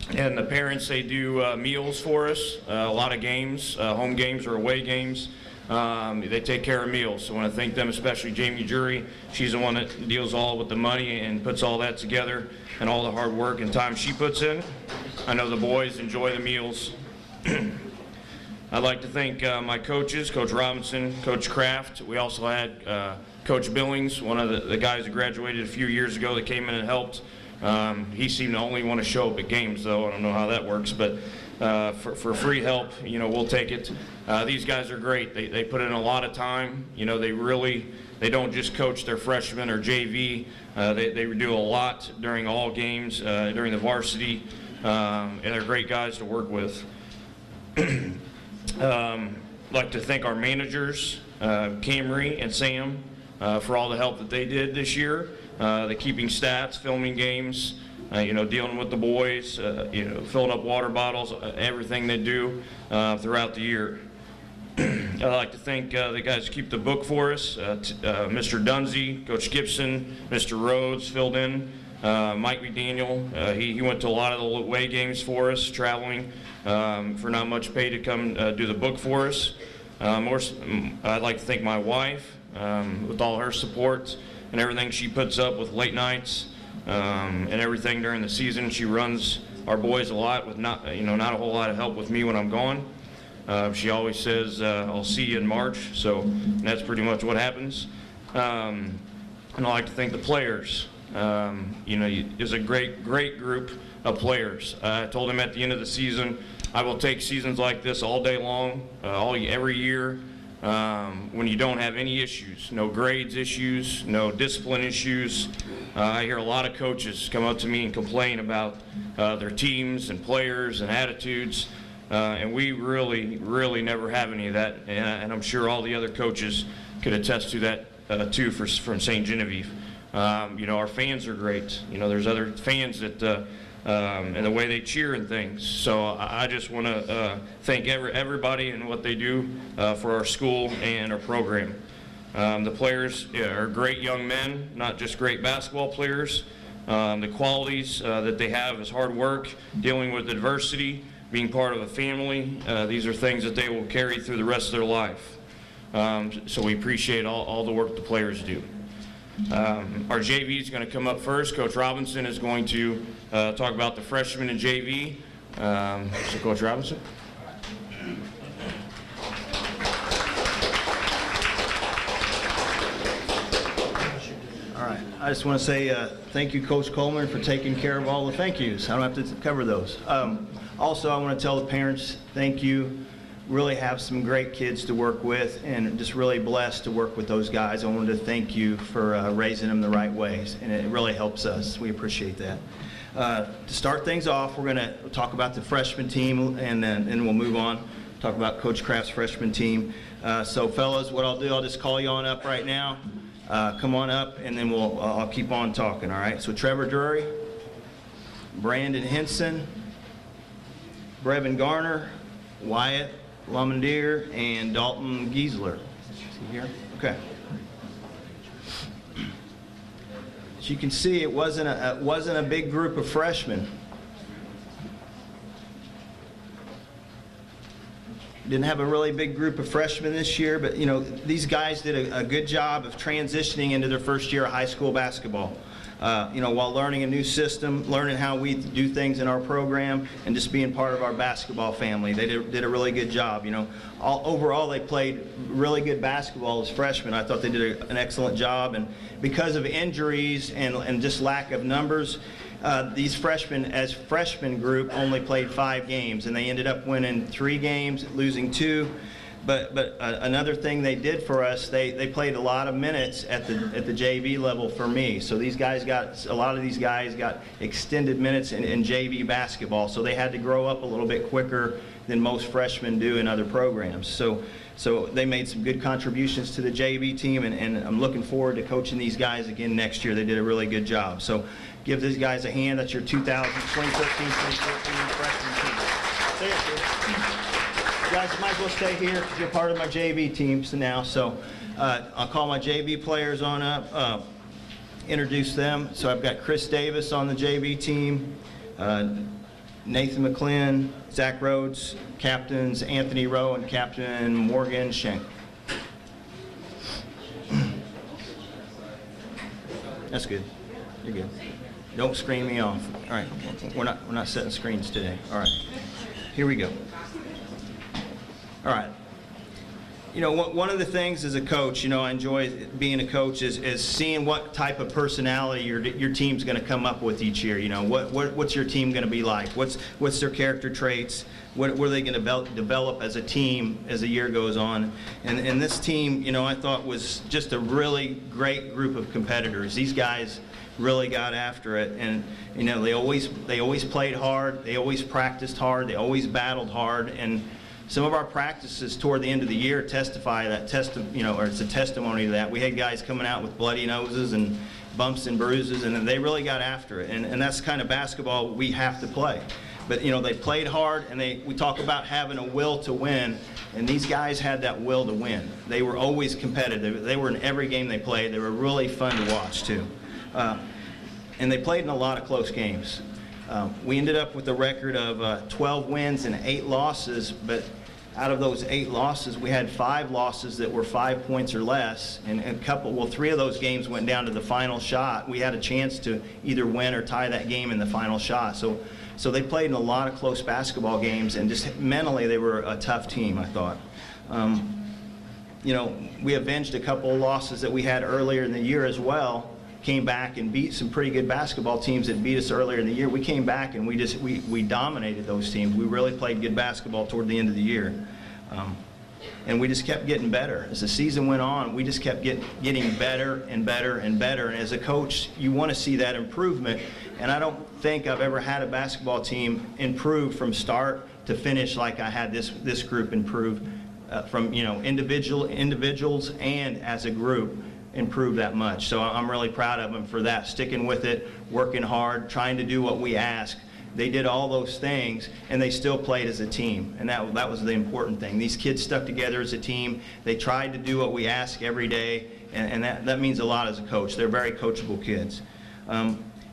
the parents, they do meals for us, a lot of games, home games or away games. They take care of meals, so I want to thank them, especially Jamie Jury. She's the one that deals all with the money and puts all that together, and all the hard work and time she puts in. I know the boys enjoy the meals. I'd like to thank my coaches, Coach Robinson, Coach Kraft. We also had Coach Billings, one of the guys that graduated a few years ago that came in and helped. He seemed to only want to show up at games, though. I don't know how that works, but for free help, we'll take it. These guys are great. They put in a lot of time. They don't just coach their freshmen or JV. They do a lot during all games, during the varsity, and they're great guys to work with. I'd like to thank our managers, Camry and Sam, for all the help that they did this year. The keeping stats, filming games, dealing with the boys, filling up water bottles, everything they do throughout the year. I'd like to thank the guys who keep the book for us, Mr. Dunsey, Coach Gibson, Mr. Rhodes filled in, Mike McDaniel. He went to a lot of the away games for us, traveling for not much pay to come do the book for us. I'd like to thank my wife with all her support and everything she puts up with late nights and everything during the season. She runs our boys a lot with not a whole lot of help with me when I'm gone. She always says, I'll see you in March, so that's pretty much what happens. And I'd like to thank the players. It's a great group of players. I told them at the end of the season, I will take seasons like this all day long, every year, when you don't have any issues, no grades issues, no discipline issues. I hear a lot of coaches come up to me and complain about their teams and players and attitudes. And we really never have any of that, and I'm sure all the other coaches could attest to that too from St. Genevieve. Our fans are great. There's other fans that and the way they cheer and things. So I just want to thank everybody and what they do for our school and our program. The players are great young men, not just great basketball players. The qualities that they have is hard work, dealing with adversity, being part of a family. These are things that they will carry through the rest of their life. So we appreciate all the work the players do. Our JV is going to come up first. Coach Robinson is going to talk about the freshmen in JV. So Coach Robinson. All right, I just want to say thank you, Coach Coleman, for taking care of all the thank yous. I don't have to cover those. Also, I want to tell the parents, thank you. Really have some great kids to work with, and just really blessed to work with those guys. I wanted to thank you for raising them the right ways, and it really helps us. We appreciate that. To start things off, we're going to talk about the freshman team, and then we'll move on, talk about Coach Kraft's freshman team. So, fellas, what I'll do, I'll just call you on up right now. Come on up, and then I'll keep on talking, all right? So Trevor Drury, Brandon Henson, Brevin Garner, Wyatt Lamandier, and Dalton Giesler. Is he here? Okay. As you can see, it wasn't a big group of freshmen. Didn't have a really big group of freshmen this year, but these guys did a good job of transitioning into their first year of high school basketball. While learning a new system, learning how we do things in our program, and just being part of our basketball family. They did a really good job. Overall, they played really good basketball as freshmen. I thought they did an excellent job, and because of injuries and just lack of numbers, these freshmen, as freshman group, only played 5 games, and they ended up winning 3 games, losing 2. But another thing they did for us, they played a lot of minutes at the JV level for me. So a lot of these guys got extended minutes in JV basketball. So they had to grow up a little bit quicker than most freshmen do in other programs. So they made some good contributions to the JV team, and I'm looking forward to coaching these guys again next year. They did a really good job. So give these guys a hand. That's your 2013-2014 freshman team. Say it, kid. You guys might as well stay here because you're part of my JV teams now. So I'll call my JV players on up, introduce them. So I've got Chris Davis on the JV team, Nathan McClin, Zach Rhodes, captains Anthony Rowe and Captain Morgan Schenk. That's good. You're good. Don't screen me off. All right. We're not setting screens today. All right. Here we go. All right. One of the things as a coach, I enjoy being a coach is seeing what type of personality your team's going to come up with each year. What's your team going to be like? What's their character traits? What are they going to develop as a team as the year goes on? And this team, I thought was just a really great group of competitors. These guys really got after it, and they always played hard. They always practiced hard. They always battled hard, and some of our practices toward the end of the year testify that or it's a testimony to that. We had guys coming out with bloody noses and bumps and bruises, and they really got after it. And that's the kind of basketball we have to play. But you know, they played hard, and we talk about having a will to win, and these guys had that will to win. They were always competitive. They were in every game they played. They were really fun to watch too. And they played in a lot of close games. We ended up with a record of 12 wins and 8 losses, but out of those 8 losses, we had 5 losses that were 5 points or less, and 3 of those games went down to the final shot. We had a chance to either win or tie that game in the final shot. So they played in a lot of close basketball games, and just mentally they were a tough team, I thought. You know, we avenged a couple of losses that we had earlier in the year as well. Came back and beat some pretty good basketball teams that beat us earlier in the year. We came back and we dominated those teams. We really played good basketball toward the end of the year. And we just kept getting better. As the season went on, we just kept getting better and better and better. And as a coach, you want to see that improvement. And I don't think I've ever had a basketball team improve from start to finish like I had this group improve from, you know, individuals and as a group improve that much. So I'm really proud of them for that, sticking with it, working hard, trying to do what we ask. They did all those things, and they still played as a team, and that was the important thing. These kids stuck together as a team. They tried to do what we ask every day, and that means a lot as a coach. They're very coachable kids.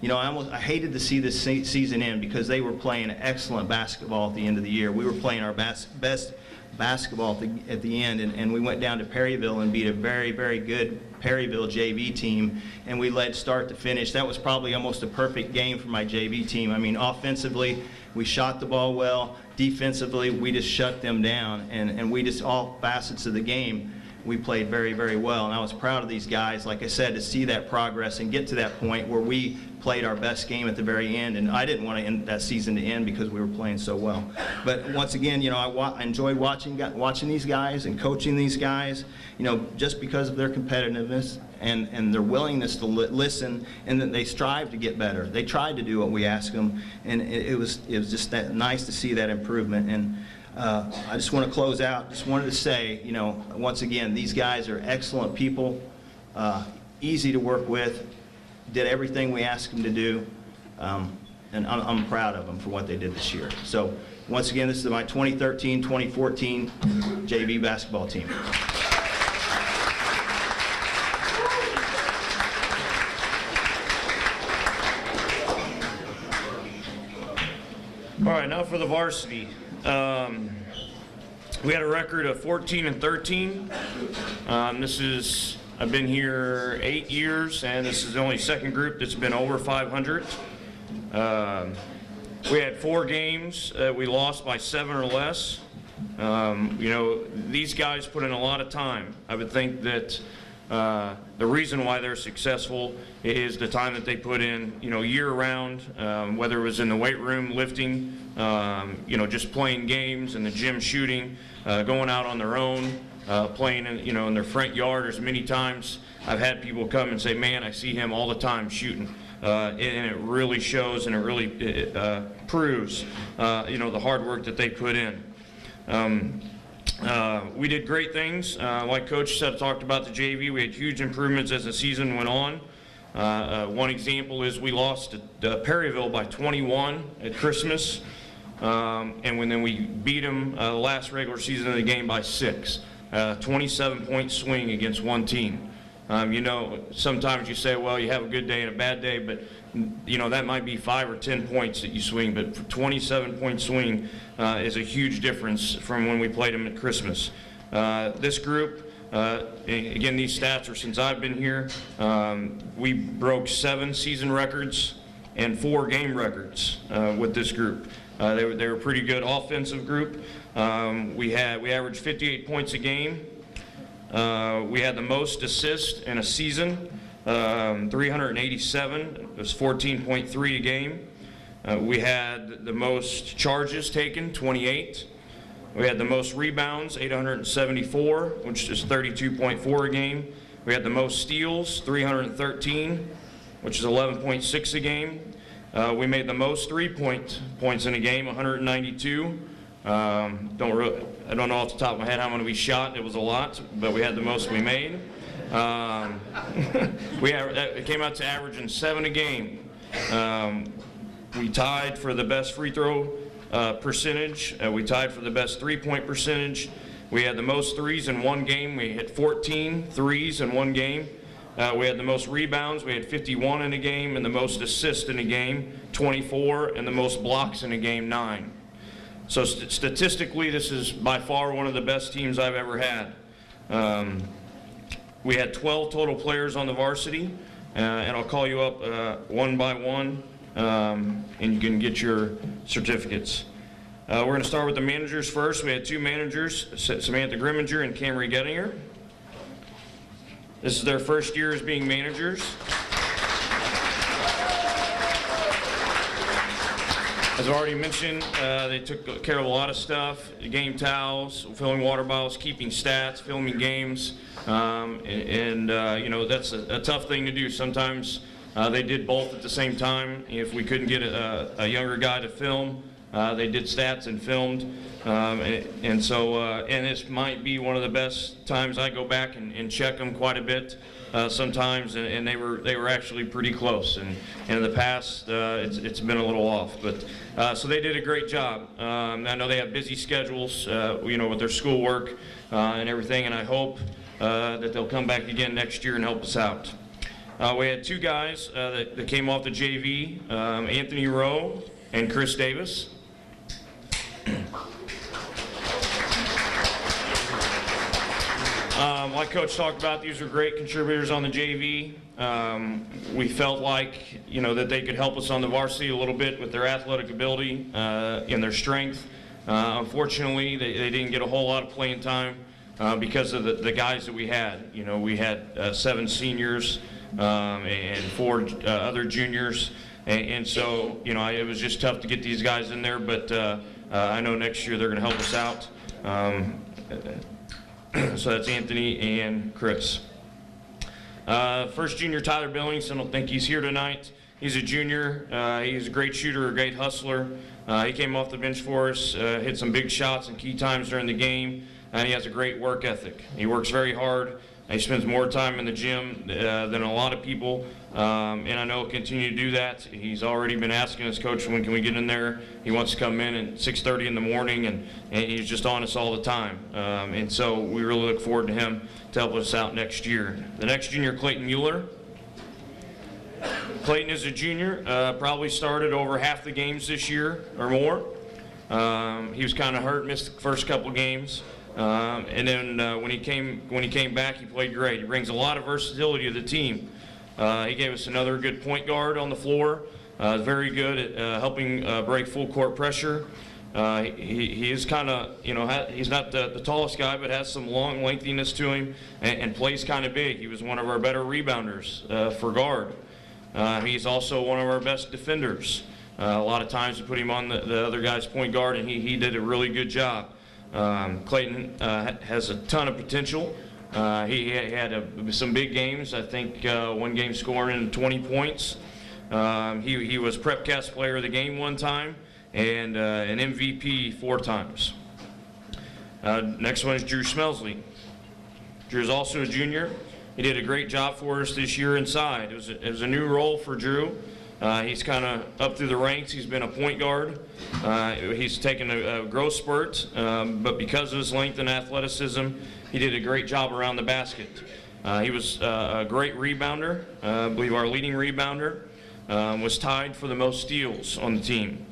You know, I hated to see this season end because they were playing excellent basketball at the end of the year. We were playing our best basketball at the end, and we went down to Perryville and beat a very, very good Perryville JV team, and we led start to finish. That was probably almost a perfect game for my JV team. I mean, offensively, we shot the ball well. Defensively, we just shut them down, and we just, all facets of the game, we played very, very well. And I was proud of these guys, like I said, to see that progress and get to that point where we played our best game at the very end. And I didn't want to end that season to end because we were playing so well. But once again, you know, I enjoy watching these guys and coaching these guys, you know, just because of their competitiveness and their willingness to listen, and that they strive to get better. They tried to do what we asked them, and it was just that nice to see that improvement. And I just want to close out. Just wanted to say, you know, once again, these guys are excellent people, easy to work with, did everything we asked them to do, and I'm proud of them for what they did this year. So once again, this is my 2013-2014 JV basketball team. All right, now for the varsity. We had a record of 14-13. I've been here 8 years, and this is the only second group that's been over 500. We had 4 games we lost by 7 or less. You know, these guys put in a lot of time. I would think that the reason why they're successful is the time that they put in, you know, year round, whether it was in the weight room, lifting, you know, just playing games, in the gym shooting, going out on their own, playing in, you know, in their front yard. As many times I've had people come and say, man, I see him all the time shooting. And it really shows, and it really proves, you know, the hard work that they put in. We did great things. Like Coach said, talked about the JV. We had huge improvements as the season went on. One example is we lost to Perryville by 21 at Christmas, and then we beat them the last regular season of the game by 6. 27-point swing against one team. You know, sometimes you say, well, you have a good day and a bad day, but you know, that might be 5 or 10 points that you swing, but 27-point swing is a huge difference from when we played them at Christmas. This group, again, these stats are since I've been here. We broke 7 season records and 4 game records with this group. They were a pretty good offensive group. We averaged 58 points a game. We had the most assists in a season, 387. It was 14.3 a game. We had the most charges taken, 28. We had the most rebounds, 874, which is 32.4 a game. We had the most steals, 313, which is 11.6 a game. We made the most points in a game, 192. I don't know off the top of my head how many we shot. It was a lot, but we had the most we made. It came out to averaging 7 a game. We tied for the best free throw percentage. We tied for the best three-point percentage. We had the most threes in one game. We hit 14 threes in one game. We had the most rebounds. We had 51 in a game, and the most assists in a game, 24, and the most blocks in a game, 9. So statistically, this is by far one of the best teams I've ever had. We had 12 total players on the varsity, and I'll call you up one by one, and you can get your certificates. We're going to start with the managers first. We had 2 managers, Samantha Grimminger and Camry Gettinger. This is their first year as being managers. As I already mentioned, they took care of a lot of stuff: game towels, filling water bottles, keeping stats, filming games, you know, that's a tough thing to do. Sometimes they did both at the same time. If we couldn't get a younger guy to film, they did stats and filmed, and this might be one of the best times I go back and check them quite a bit sometimes, and they were actually pretty close. And in the past, it's been a little off, but so they did a great job. I know they have busy schedules, you know, with their schoolwork and everything, and I hope that they'll come back again next year and help us out. We had 2 guys that came off the JV, Anthony Rowe and Chris Davis. Like Coach talked about, these are great contributors on the JV. We felt like, you know, that they could help us on the varsity a little bit with their athletic ability and their strength. Unfortunately, they didn't get a whole lot of playing time because of the guys that we had. You know, we had 7 seniors and 4 other juniors, and so, you know, it was just tough to get these guys in there, but I know next year they're going to help us out. So that's Anthony and Chris. First junior, Tyler Billings. I don't think he's here tonight. He's a junior. He's a great shooter, a great hustler. He came off the bench for us, hit some big shots and key times during the game, and he has a great work ethic. He works very hard. He spends more time in the gym than a lot of people, and I know he'll continue to do that. He's already been asking us, Coach, when can we get in there? He wants to come in at 6:30 in the morning, and he's just on us all the time. And so we really look forward to him to help us out next year. The next junior, Clayton Mueller. Clayton is a junior, probably started over half the games this year or more. He was kind of hurt, missed the first couple games. And then when he came back, he played great. He brings a lot of versatility to the team. He gave us another good point guard on the floor. Very good at helping break full court pressure. He is kind of, you know, he's not the tallest guy, but has some long lengthiness to him and plays kind of big. He was one of our better rebounders for guard. He's also one of our best defenders. A lot of times we put him on the other guy's point guard, and he did a really good job. Clayton has a ton of potential. He had some big games. I think one game scoring 20 points. He was PrepCast Player of the Game one time and an MVP 4 times. Next one is Drew Smelsley. Drew is also a junior. He did a great job for us this year inside. It was a new role for Drew. He's kind of up through the ranks. He's been a point guard. He's taken a growth spurt, but because of his length and athleticism, he did a great job around the basket. He was a great rebounder. I believe our leading rebounder was tied for the most steals on the team.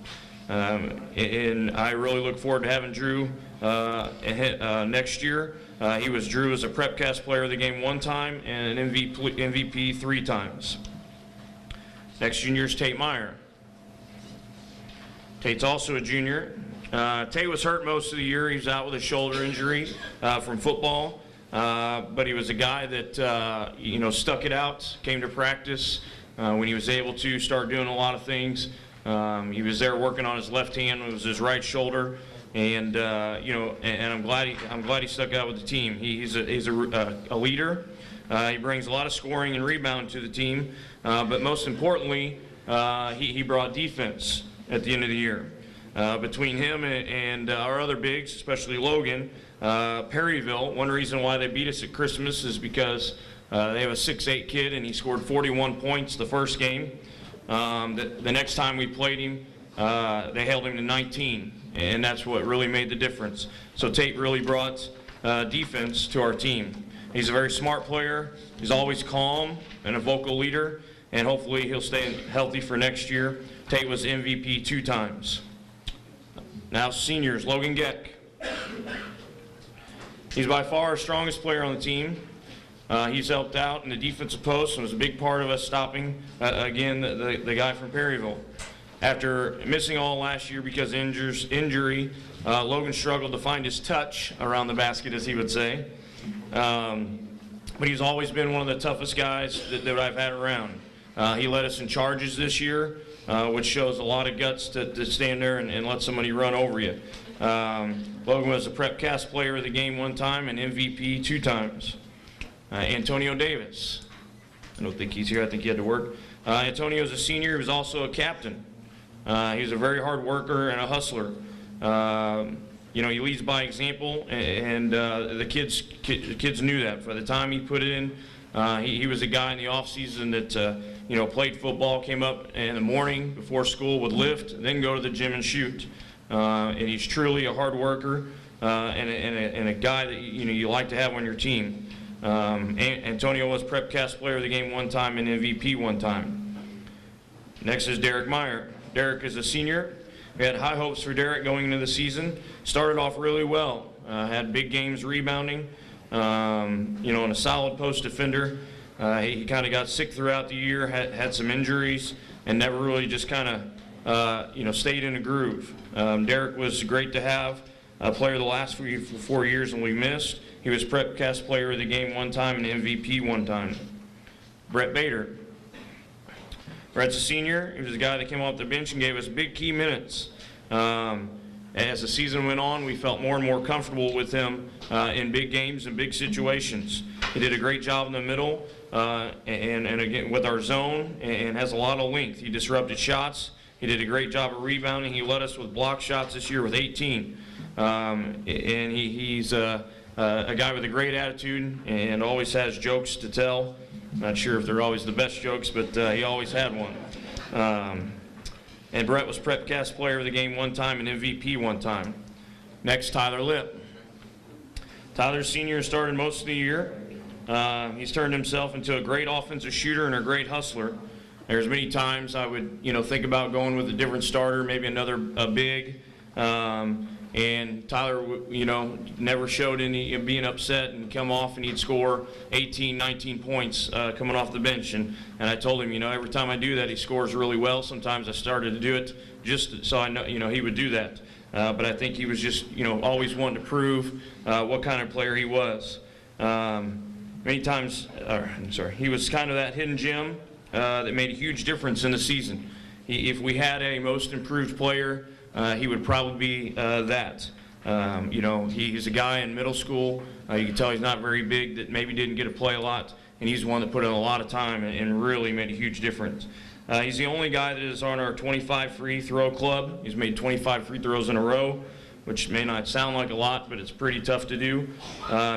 And I really look forward to having Drew next year. Drew was a PrepCast Player of the Game 1 time and an MVP 3 times. Next junior is Tate Meyer. Tate's also a junior. Tate was hurt most of the year. He was out with a shoulder injury from football, but he was a guy that you know, stuck it out, came to practice when he was able to start doing a lot of things. He was there working on his left hand. It was his right shoulder, and you know, and I'm glad he stuck out with the team. He's a leader. He brings a lot of scoring and rebound to the team, but most importantly, he brought defense at the end of the year. Between him and our other bigs, especially Logan, Perryville, one reason why they beat us at Christmas is because They have a 6'8" kid, and he scored 41 points the first game. The next time we played him, they held him to 19, and that's what really made the difference. So Tate really brought defense to our team. He's a very smart player. He's always calm and a vocal leader, and hopefully he'll stay healthy for next year. Tate was MVP 2 times. Now seniors, Logan Geck. He's by far our strongest player on the team. He's helped out in the defensive post and was a big part of us stopping, again, the guy from Perryville. After missing all last year because of injury, Logan struggled to find his touch around the basket, as he would say. But he's always been one of the toughest guys that I've had around. He led us in charges this year, which shows a lot of guts to stand there and let somebody run over you. Logan was a prep cast player of the game 1 time and MVP 2 times. Antonio Davis. I don't think he's here. I think he had to work. Antonio's a senior. He was also a captain. He's a very hard worker and a hustler. You know, he leads by example, and the kids knew that. By the time he put it in, he was a guy in the off season that you know, played football, came up in the morning before school, would lift, then go to the gym and shoot. And he's truly a hard worker and a guy that you like to have on your team. Antonio was prep cast player of the game 1 time and MVP 1 time. Next is Derek Meyer. Derek is a senior. We had high hopes for Derek going into the season. Started off really well. Had big games rebounding. You know, and a solid post defender. He kind of got sick throughout the year, had some injuries, and never really just kind of, you know, stayed in a groove. Derek was great to have. A player the last 4 years, and we missed. He was prep cast player of the game 1 time and MVP 1 time. Brett Bader. Brett's a senior. He was a guy that came off the bench and gave us big key minutes. As the season went on, we felt more and more comfortable with him in big games and big situations. He did a great job in the middle and again with our zone, and has a lot of length. He disrupted shots. He did a great job of rebounding. He led us with block shots this year with 18. And he's a guy with a great attitude and always has jokes to tell. Not sure if they're always the best jokes, but he always had one. And Brett was prep cast player of the game 1 time and MVP 1 time. Next, Tyler Lipp. Tyler's senior, started most of the year. He's turned himself into a great offensive shooter and a great hustler. There's many times I would, think about going with a different starter, maybe another big. And Tyler, never showed any being upset and come off and he'd score 18, 19 points coming off the bench. And I told him, every time I do that, he scores really well. Sometimes I started to do it just so I know, he would do that. But I think he was just, always wanting to prove what kind of player he was. Many times, he was kind of that hidden gem that made a huge difference in the season. If we had a most improved player, he would probably be that. He's a guy in middle school. You can tell he's not very big, that maybe didn't get to play a lot, and he's the one that put in a lot of time and really made a huge difference. He's the only guy that is on our 25 free throw club. He's made 25 free throws in a row, which may not sound like a lot, but it's pretty tough to do.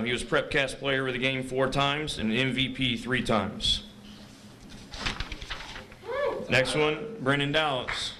He was prep cast player of the game 4 times and MVP 3 times. Next one, Brendan Dallas.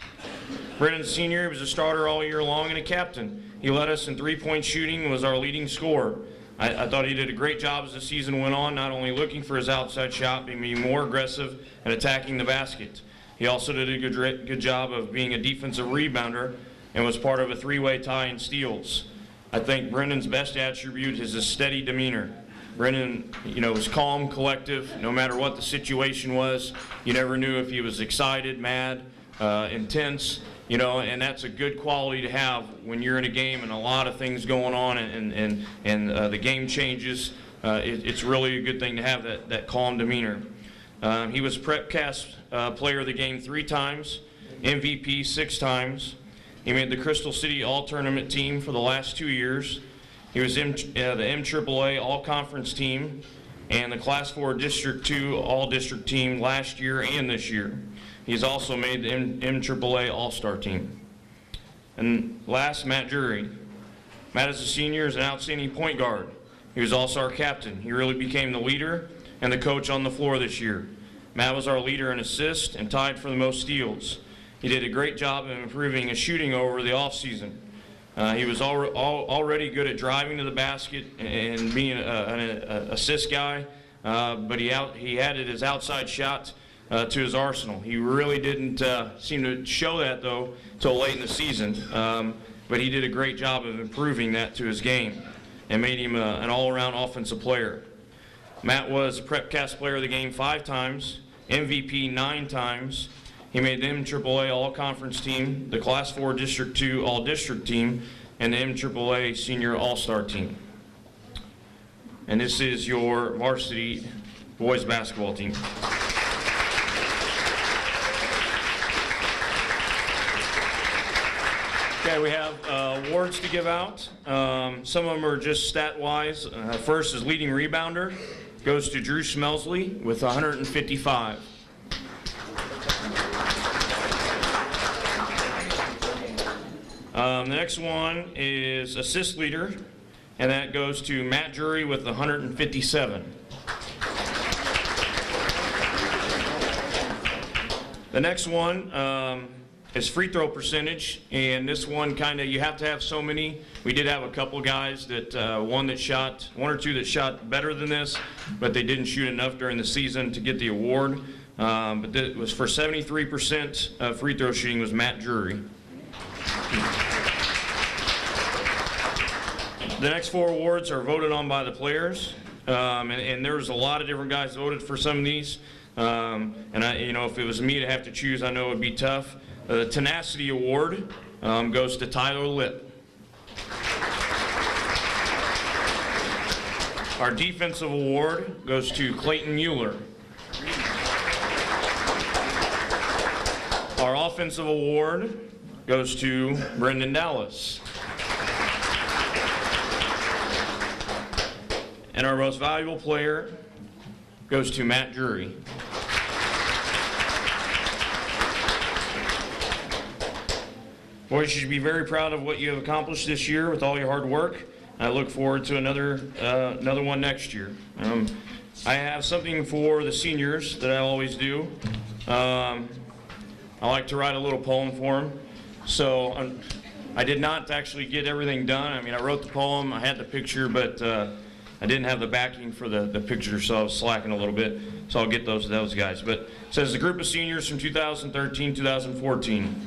Brendan's senior. He was a starter all year long and a captain. He led us in 3-point shooting and was our leading scorer. I thought he did a great job as the season went on, not only looking for his outside shot, but being more aggressive and attacking the basket. He also did a good job of being a defensive rebounder and was part of a 3-way tie in steals. I think Brendan's best attribute is his steady demeanor. Brendan, was calm, collective, no matter what the situation was. You never knew if he was excited, mad, intense, and that's a good quality to have when you're in a game and a lot of things going on and the game changes. It's really a good thing to have that calm demeanor. He was prep cast player of the game 3 times, MVP 6 times. He made the Crystal City All-Tournament team for the last 2 years. He was in the MAAA All-Conference team and the Class 4 District 2 All-District team last year and this year. He's also made the MAAA All-Star team. And last, Matt Jury. Matt is a senior, is an outstanding point guard. He was also our captain. He really became the leader and the coach on the floor this year. Matt was our leader in assists and tied for the most steals. He did a great job of improving his shooting over the offseason. He was already good at driving to the basket and being an assist guy, but he added his outside shot to his arsenal. He really didn't seem to show that, though, till late in the season, but he did a great job of improving that to his game and made him an all-around offensive player. Matt was PrepCast Player of the Game 5 times, MVP 9 times. He made the MAAA All-Conference Team, the Class 4 District 2 All-District Team, and the MAAA Senior All-Star Team. And this is your varsity boys basketball team. Okay, we have awards to give out. Some of them are just stat-wise. First is leading rebounder. Goes to Drew Smelsley with 155. The next one is assist leader, and that goes to Matt Drury with 157. The next one is free throw percentage, and this one you have to have so many. We did have a couple guys that one or two that shot better than this, but they didn't shoot enough during the season to get the award. But it was for 73% free throw shooting was Matt Drury. The next 4 awards are voted on by the players, and there was a lot of different guys voted for some of these. And if it was me to have to choose, I know it would be tough. The Tenacity Award goes to Tyler Lipp. Our Defensive Award goes to Clayton Mueller. Our Offensive Award goes to Brendan Dallas. And our Most Valuable Player goes to Matt Drury. Boys, you should be very proud of what you have accomplished this year with all your hard work. I look forward to another one next year. I have something for the seniors that I always do. I like to write a little poem for them. So I did not actually get everything done. I mean, I wrote the poem, I had the picture, but I didn't have the backing for the picture, so I was slacking a little bit. So I'll get those guys. But it says, the group of seniors from 2013-2014.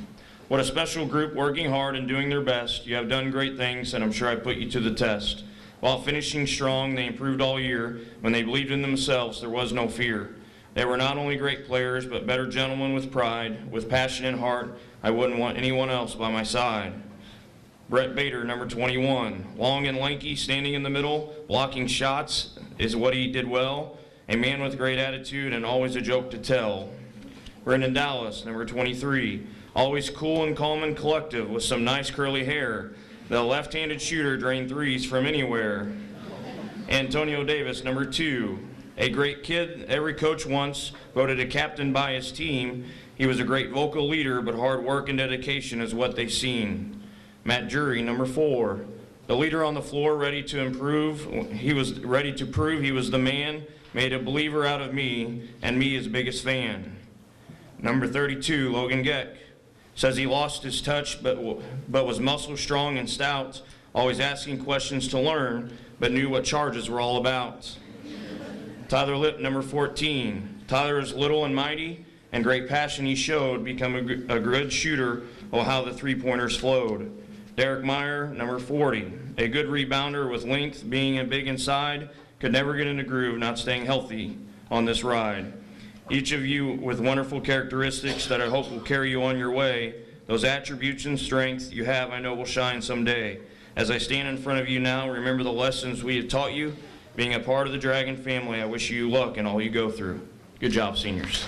What a special group, working hard and doing their best. You have done great things, and I'm sure I put you to the test. While finishing strong, they improved all year. When they believed in themselves, there was no fear. They were not only great players, but better gentlemen with pride, with passion and heart. I wouldn't want anyone else by my side. Brett Bader, number 21. Long and lanky, standing in the middle, blocking shots is what he did well. A man with great attitude and always a joke to tell. Brendan Dallas, number 23. Always cool and calm and collective with some nice curly hair. The left-handed shooter drained threes from anywhere. Antonio Davis, number 2. A great kid every coach wants, voted a captain by his team. He was a great vocal leader, but hard work and dedication is what they've seen. Matt Drury, number 4. The leader on the floor, ready to improve. He was ready to prove he was the man, made a believer out of me, and me his biggest fan. Number 32, Logan Geck. Says he lost his touch, but was muscle strong and stout, always asking questions to learn, but knew what charges were all about. Tyler Lipp, number 14. Tyler is little and mighty, and great passion he showed, become a good shooter, oh how the three-pointers flowed. Derek Meyer, number 40. A good rebounder with length, being big inside, could never get in a groove, not staying healthy on this ride. Each of you with wonderful characteristics that I hope will carry you on your way. Those attributes and strength you have, I know, will shine someday. As I stand in front of you now, remember the lessons we have taught you. Being a part of the Dragon family, I wish you luck in all you go through. Good job, seniors.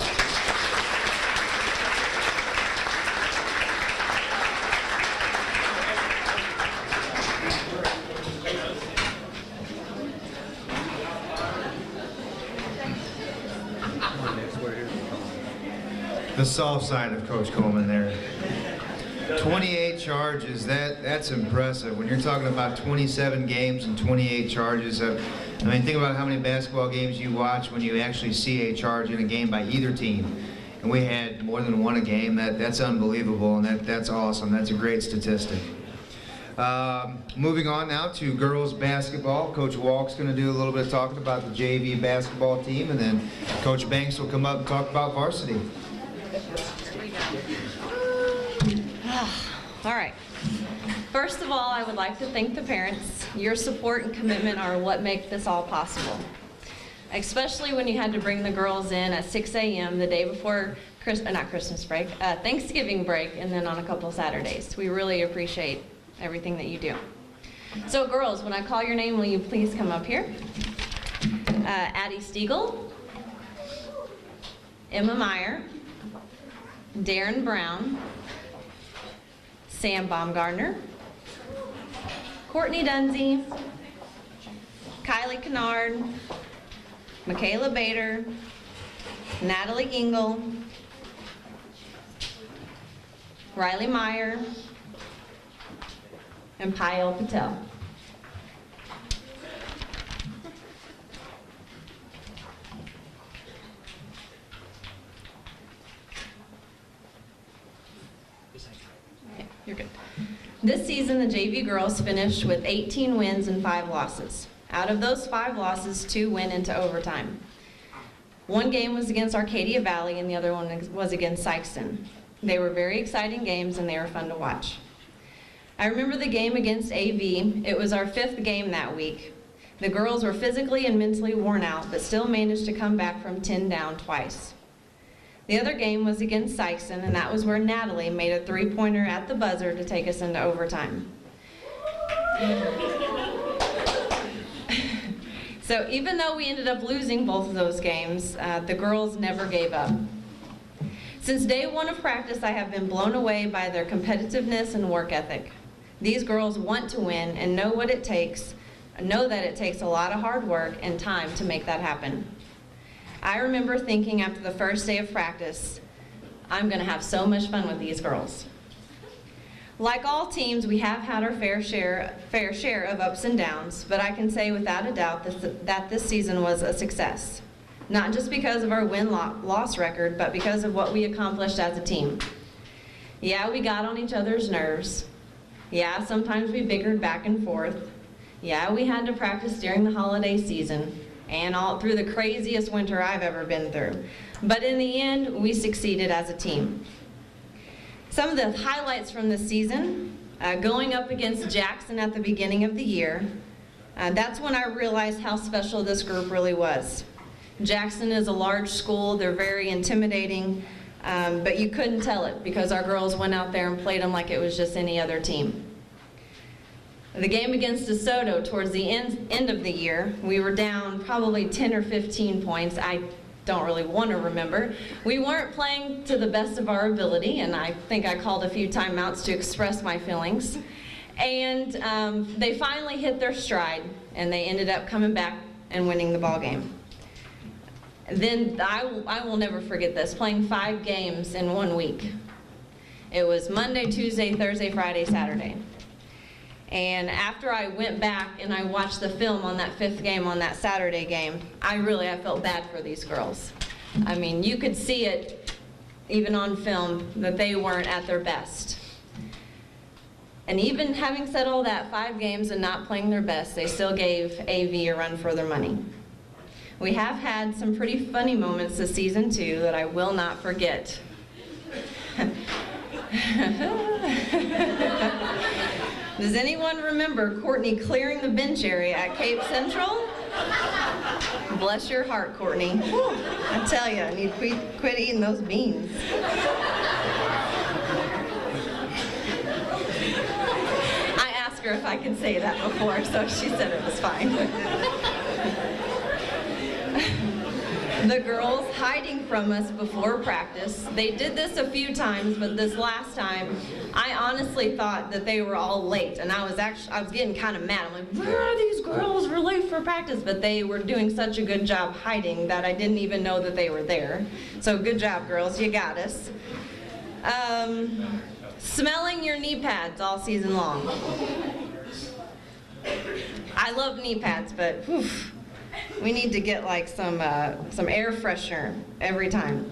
The soft side of Coach Coleman there. 28 charges, that's impressive. When you're talking about 27 games and 28 charges, I mean, think about how many basketball games you watch when you actually see a charge in a game by either team. And we had more than one a game. That's unbelievable, and that's awesome. That's a great statistic. Moving on now to girls basketball. Coach Walk's going to do a little bit of talking about the JV basketball team, and then Coach Banks will come up and talk about varsity. All right. First of all, I would like to thank the parents. Your support and commitment are what make this all possible. Especially when you had to bring the girls in at 6 a.m. the day before Thanksgiving break, and then on a couple of Saturdays. We really appreciate everything that you do. So girls, when I call your name, will you please come up here? Addie Stiegel, Emma Meyer, Darren Brown, Sam Baumgartner, Courtney Dunsey, Kylie Kennard, Michaela Bader, Natalie Engel, Riley Meyer, and Payal Patel. Okay, you're good. This season, the JV girls finished with 18 wins and 5 losses. Out of those 5 losses, 2 went into overtime. One game was against Arcadia Valley and the other one was against Sykeston. They were very exciting games and they were fun to watch. I remember the game against AV. It was our 5th game that week. The girls were physically and mentally worn out, but still managed to come back from 10 down twice. The other game was against Sykeston, and that was where Natalie made a 3-pointer at the buzzer to take us into overtime. So even though we ended up losing both of those games, the girls never gave up. Since day 1 of practice, I have been blown away by their competitiveness and work ethic. These girls want to win and know that it takes a lot of hard work and time to make that happen. I remember thinking after the first day of practice, I'm going to have so much fun with these girls. Like all teams, we have had our fair share of ups and downs, but I can say without a doubt that this season was a success. Not just because of our win-loss record, but because of what we accomplished as a team. Yeah, we got on each other's nerves. Yeah, sometimes we bickered back and forth. Yeah, we had to practice during the holiday season and all through the craziest winter I've ever been through. But in the end, we succeeded as a team. Some of the highlights from this season, going up against Jackson at the beginning of the year, that's when I realized how special this group really was. Jackson is a large school, they're very intimidating, but you couldn't tell it because our girls went out there and played them like it was just any other team. The game against DeSoto towards the end of the year, we were down probably 10 or 15 points. I don't really want to remember. We weren't playing to the best of our ability, and I think I called a few timeouts to express my feelings. And they finally hit their stride, and they ended up coming back and winning the ball game. Then I will never forget this, playing 5 games in 1 week. It was Monday, Tuesday, Thursday, Friday, Saturday. And after I went back and I watched the film on that 5th game, on that Saturday game, I felt bad for these girls. I mean, you could see it even on film that they weren't at their best. And even having said all that, 5 games and not playing their best, they still gave AV a run for their money. We have had some pretty funny moments this season too that I will not forget. Does anyone remember Courtney clearing the bench area at Cape Central? Bless your heart, Courtney. Whew, I tell you, I need to quit eating those beans. I asked her if I could say that before, so she said it was fine. The girls hiding from us before practice. They did this a few times, but this last time, I honestly thought that they were all late, and I was getting kind of mad. I'm like, where are these girls? We're late for practice, but they were doing such a good job hiding that I didn't even know that they were there. So good job, girls, you got us. smelling your knee pads all season long. I love knee pads, but whew, we need to get like some air freshener every time.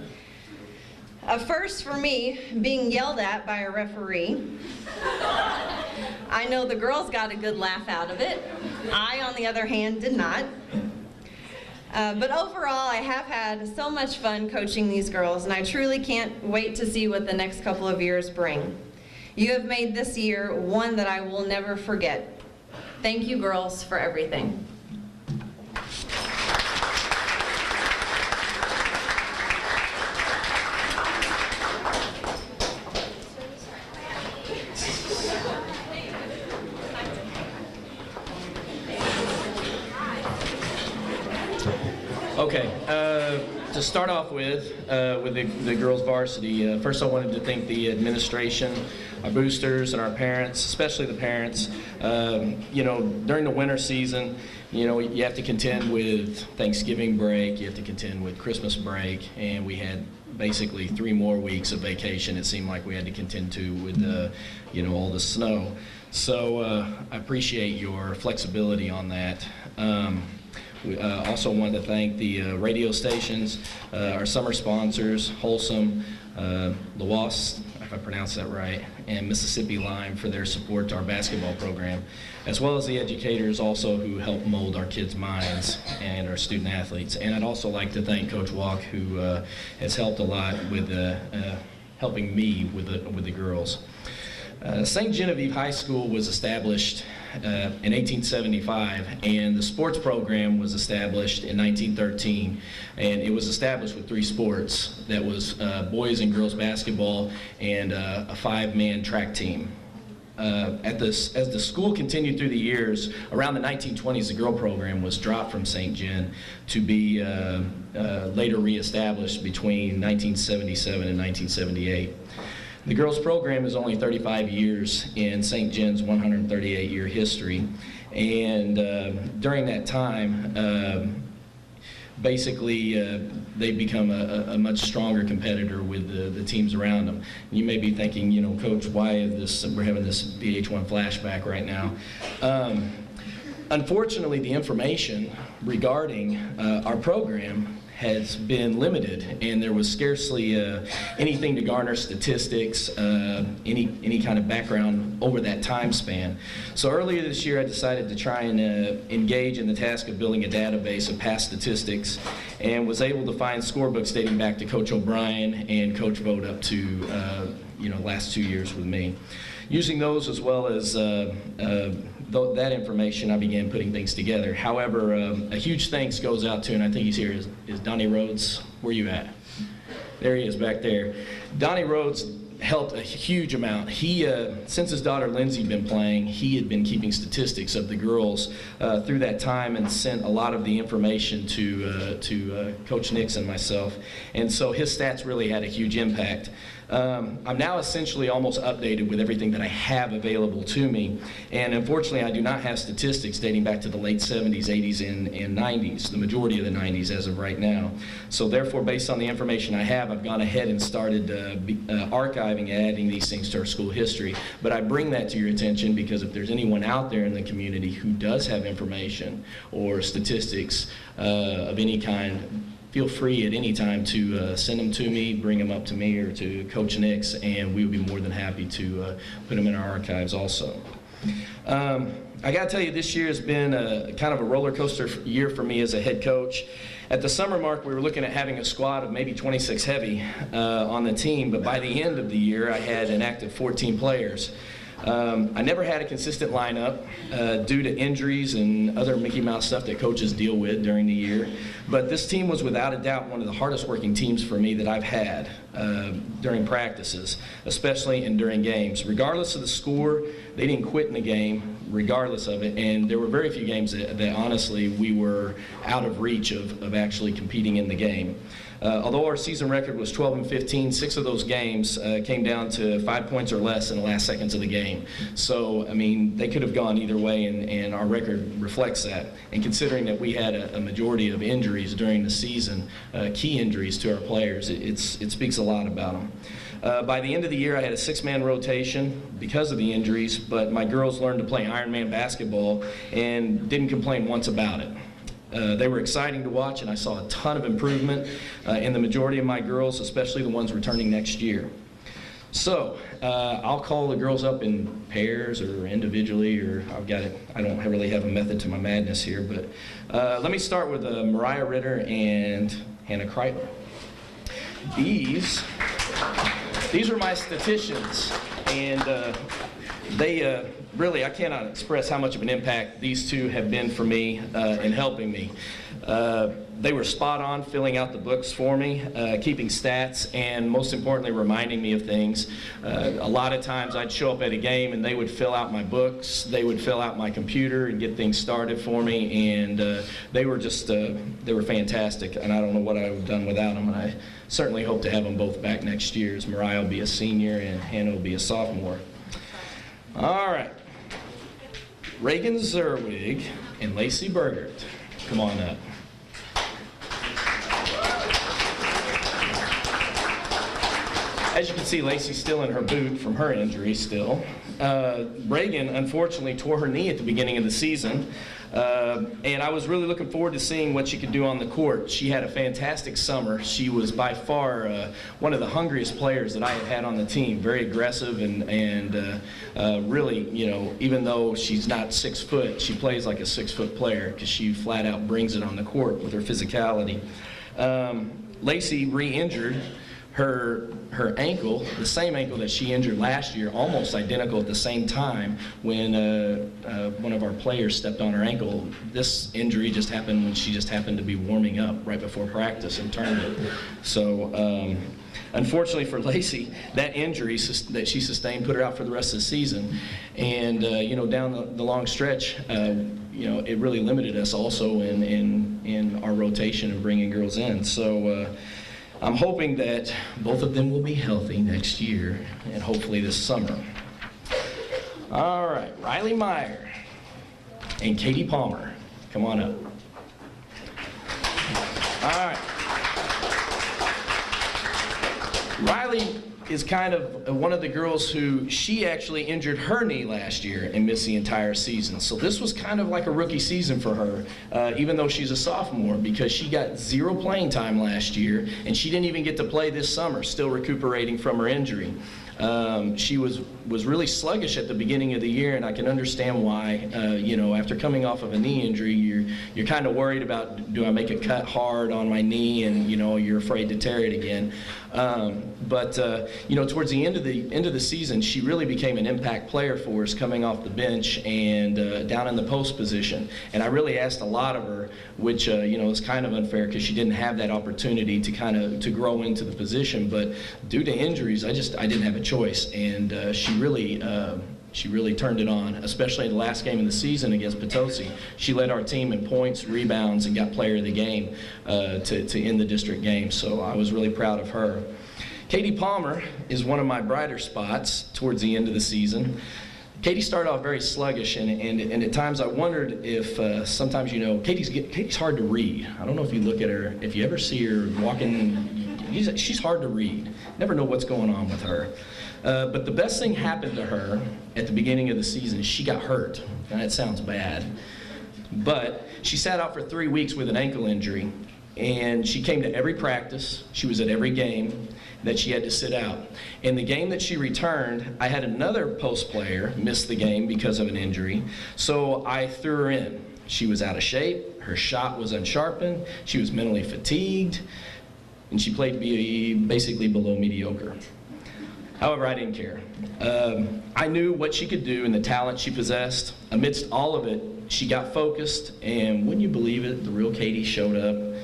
A first for me, being yelled at by a referee. I know the girls got a good laugh out of it. I, on the other hand, did not. But overall, I have had so much fun coaching these girls, and I truly can't wait to see what the next couple of years bring. You have made this year one that I will never forget. Thank you, girls, for everything. Okay, to start off with the girls varsity, first I wanted to thank the administration, our boosters, and our parents, especially the parents. You know, during the winter season, you know, you have to contend with Thanksgiving break, you have to contend with Christmas break, and we had basically 3 more weeks of vacation it seemed like we had to contend to with you know, all the snow. So I appreciate your flexibility on that. We also wanted to thank the radio stations, our summer sponsors, Wholesome, Lawas, if I pronounced that right, and Mississippi Lime for their support to our basketball program, as well as the educators also who help mold our kids' minds and our student athletes. And I'd also like to thank Coach Walk, who has helped a lot with helping me with the girls. St. Genevieve High School was established in 1875, and the sports program was established in 1913, and it was established with 3 sports. That was boys and girls basketball and a 5-man track team. As the school continued through the years, around the 1920s, the girl program was dropped from St. Gen to be later reestablished between 1977 and 1978. The girls program is only 35 years in St. Gen's 138-year history, and during that time, basically they've become a much stronger competitor with the teams around them. You may be thinking, you know, Coach, why is we're having this VH1 flashback right now? Unfortunately, the information regarding our program has been limited, and there was scarcely anything to garner statistics, any kind of background over that time span. So earlier this year, I decided to try and engage in the task of building a database of past statistics, and was able to find scorebooks dating back to Coach O'Brien and Coach Vogt up to you know, last 2 years with me. Using those as well as that information, I began putting things together. However, a huge thanks goes out to, and I think he's here, is Donnie Rhodes. Where you at? There he is back there. Donnie Rhodes helped a huge amount. He, since his daughter Lindsay had been playing, he had been keeping statistics of the girls through that time, and sent a lot of the information to Coach Nix and myself. And so his stats really had a huge impact. I'm now essentially almost updated with everything that I have available to me, and unfortunately I do not have statistics dating back to the late 70s, 80s, and 90s, the majority of the 90s as of right now. So therefore, based on the information I have, I've gone ahead and started archiving and adding these things to our school history. But I bring that to your attention because if there's anyone out there in the community who does have information or statistics of any kind, feel free at any time to send them to me, bring them up to me or to Coach Nix, and we would be more than happy to put them in our archives also. I got to tell you, this year has been kind of a roller coaster year for me as a head coach. At the summer mark, we were looking at having a squad of maybe 26 heavy on the team, but by the end of the year, I had an active 14 players. I never had a consistent lineup due to injuries and other Mickey Mouse stuff that coaches deal with during the year. But this team was without a doubt one of the hardest working teams for me that I've had during practices, especially and during games. Regardless of the score, they didn't quit in the game, regardless of it. And there were very few games that honestly we were out of reach of actually competing in the game. Although our season record was 12-15, 6 of those games came down to 5 points or less in the last seconds of the game. So, I mean, they could have gone either way, and our record reflects that. And considering that we had a majority of injuries during the season, key injuries to our players, it speaks a lot about them. By the end of the year, I had a 6-man rotation because of the injuries, but my girls learned to play Ironman basketball and didn't complain once about it. They were exciting to watch, and I saw a ton of improvement in the majority of my girls, especially the ones returning next year. So I'll call the girls up in pairs or individually, or I don't really have a method to my madness here, but let me start with Mariah Ritter and Hannah Kreitler. These are my statisticians, and they really, I cannot express how much of an impact these two have been for me in helping me. They were spot on filling out the books for me, keeping stats, and most importantly, reminding me of things. A lot of times I'd show up at a game and they would fill out my books, they would fill out my computer and get things started for me, and they were fantastic, and I don't know what I would have done without them, and I certainly hope to have them both back next year, as Mariah will be a senior and Hannah will be a sophomore. All right. Reagan Zerwig and Lacey Bergert, come on up. As you can see, Lacey's still in her boot from her injury still. Reagan, unfortunately, tore her knee at the beginning of the season, and I was really looking forward to seeing what she could do on the court. She had a fantastic summer. She was by far one of the hungriest players that I have had on the team, very aggressive and really, you know, even though she's not 6 foot, she plays like a 6-foot player because she flat out brings it on the court with her physicality. Lacey re-injured her ankle, the same ankle that she injured last year, almost identical at the same time when one of our players stepped on her ankle. This injury just happened when she just happened to be warming up right before practice and tournament. So unfortunately for Lacey, that injury that she sustained put her out for the rest of the season. And you know, down the long stretch, you know, it really limited us also in our rotation and bringing girls in. So I'm hoping that both of them will be healthy next year and hopefully this summer. All right, Riley Meyer and Katie Palmer, come on up. All right. Riley is kind of one of the girls who, she actually injured her knee last year and missed the entire season. So this was kind of like a rookie season for her, even though she's a sophomore, because she got 0 playing time last year and she didn't even get to play this summer, still recuperating from her injury. She was really sluggish at the beginning of the year, and I can understand why. You know, after coming off of a knee injury, you're kind of worried about, do I make a cut hard on my knee, and you know, you're afraid to tear it again. But you know, towards the end of the season, she really became an impact player for us, coming off the bench and down in the post position. And I really asked a lot of her, which you know, is kind of unfair because she didn't have that opportunity to grow into the position. But due to injuries, I didn't have a choice, and she really turned it on, especially in the last game of the season against Potosi. She led our team in points, rebounds, and got player of the game to end the district game. So I was really proud of her. Katie Palmer is one of my brighter spots towards the end of the season. Katie started off very sluggish, and at times I wondered if sometimes, you know, Katie's hard to read. I don't know if you look at her, if you ever see her walking, she's hard to read. Never know what's going on with her. But the best thing happened to her at the beginning of the season. She got hurt, and that sounds bad. But she sat out for 3 weeks with an ankle injury, and she came to every practice. She was at every game that she had to sit out. In the game that she returned, I had another post player miss the game because of an injury, so I threw her in. She was out of shape, her shot was unsharpened, she was mentally fatigued, and she played basically below mediocre. However, I didn't care. I knew what she could do and the talent she possessed. Amidst all of it, she got focused, and wouldn't you believe it, the real Katie showed up.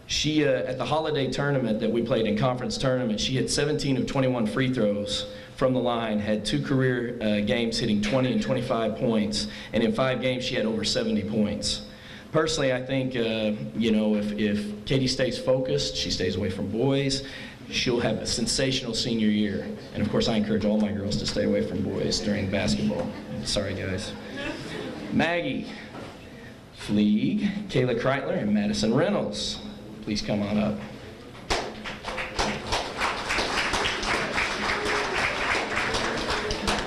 She, at the holiday tournament that we played in conference tournament, she hit 17 of 21 free throws from the line, had 2 career games hitting 20 and 25 points, and in 5 games she had over 70 points. Personally, I think, you know, if Katie stays focused, she stays away from boys, she'll have a sensational senior year. And of course, I encourage all my girls to stay away from boys during basketball. Sorry, guys. Maggie Fleeg, Kayla Kreitler, and Madison Reynolds. Please come on up.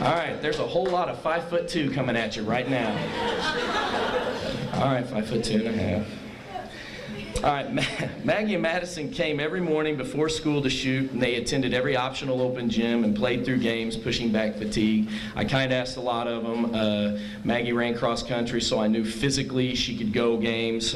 All right, there's a whole lot of 5'2" coming at you right now. All right, 5'2½". All right, Maggie and Madison came every morning before school to shoot, and they attended every optional open gym and played through games, pushing back fatigue. I kind of asked a lot of them. Maggie ran cross country, so I knew physically she could go games.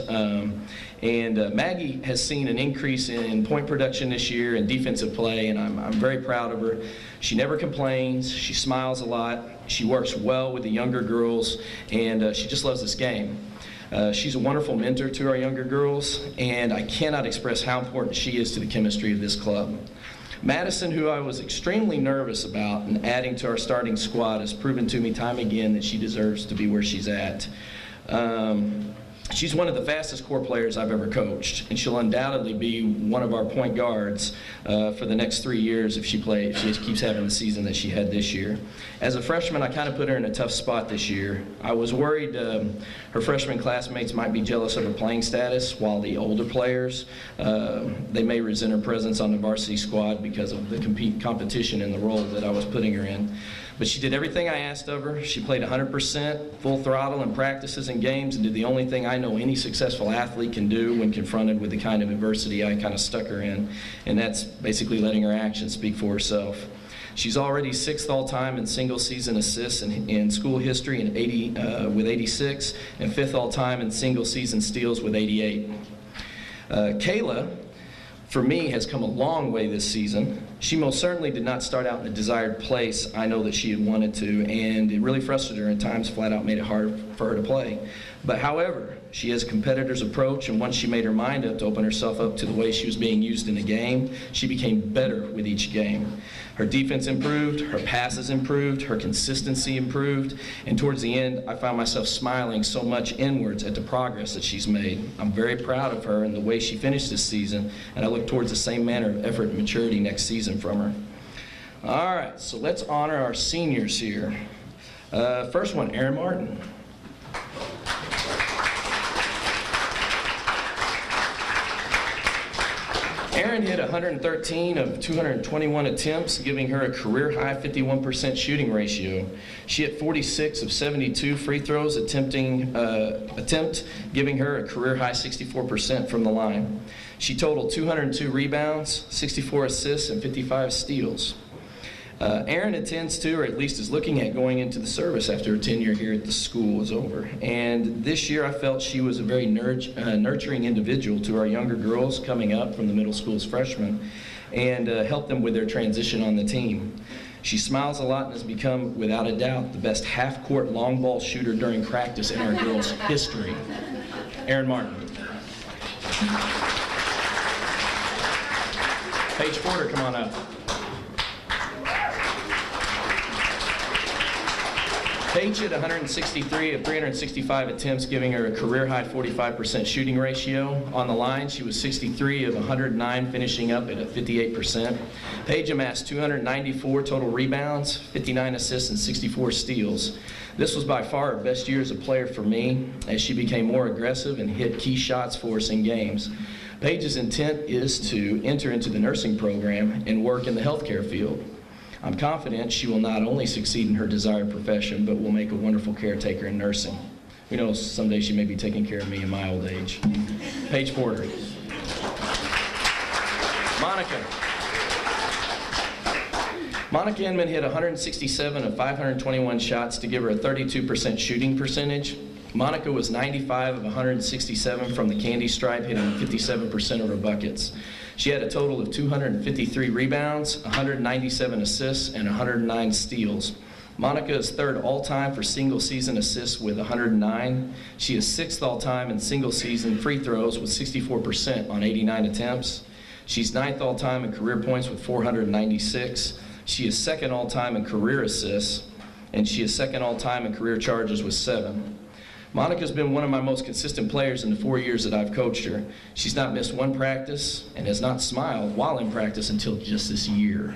Maggie has seen an increase in point production this year and defensive play, and I'm very proud of her. She never complains. She smiles a lot. She works well with the younger girls, and she just loves this game. She's a wonderful mentor to our younger girls, and I cannot express how important she is to the chemistry of this club. Madison, who I was extremely nervous about and adding to our starting squad, has proven to me time again that she deserves to be where she's at. She's one of the fastest core players I've ever coached, and she'll undoubtedly be one of our point guards for the next 3 years if she keeps having the season that she had this year. As a freshman, I kind of put her in a tough spot this year. I was worried her freshman classmates might be jealous of her playing status, while the older players, they may resent her presence on the varsity squad because of the competition and the role that I was putting her in. But she did everything I asked of her. She played 100%, full throttle in practices and games, and did the only thing I know any successful athlete can do when confronted with the kind of adversity I kind of stuck her in, and that's basically letting her actions speak for herself. She's already 6th all-time in single-season assists in school history with 86, and 5th all-time in single-season steals with 88. Kayla, for me, has come a long way this season. She most certainly did not start out in the desired place I know that she had wanted to, and it really frustrated her at times, flat out made it hard for her to play. But however, she has a competitor's approach, and once she made her mind up to open herself up to the way she was being used in the game, she became better with each game. Her defense improved, her passes improved, her consistency improved, and towards the end, I found myself smiling so much inwards at the progress that she's made. I'm very proud of her and the way she finished this season, and I look towards the same manner of effort and maturity next season from her. All right, so let's honor our seniors here. First one, Aaron Martin. Aaron hit 113 of 221 attempts, giving her a career-high 51% shooting ratio. She hit 46 of 72 free throws giving her a career-high 64% from the line. She totaled 202 rebounds, 64 assists, and 55 steals. Erin intends to, or at least is looking at, going into the service after her tenure here at the school is over. And this year I felt she was a very nurturing individual to our younger girls coming up from the middle school as freshmen, and helped them with their transition on the team. She smiles a lot and has become, without a doubt, the best half-court long ball shooter during practice in our girls' history. Aaron Martin. Paige Porter, come on up. Paige hit 163 of 365 attempts, giving her a career-high 45% shooting ratio. On the line, she was 63 of 109, finishing up at a 58%. Paige amassed 294 total rebounds, 59 assists, and 64 steals. This was by far her best year as a player for me, as she became more aggressive and hit key shots for us in games. Paige's intent is to enter into the nursing program and work in the healthcare field. I'm confident she will not only succeed in her desired profession, but will make a wonderful caretaker in nursing. We know someday she may be taking care of me in my old age. Paige Porter. Monica Inman hit 167 of 521 shots to give her a 32% shooting percentage. Monica was 95 of 167 from the candy stripe, hitting 57% of her buckets. She had a total of 253 rebounds, 197 assists, and 109 steals. Monica is 3rd all-time for single-season assists with 109. She is 6th all-time in single-season free throws with 64% on 89 attempts. She's 9th all-time in career points with 496. She is 2nd all-time in career assists, and she is 2nd all-time in career charges with 7. Monica's been one of my most consistent players in the 4 years that I've coached her. She's not missed one practice and has not smiled while in practice until just this year.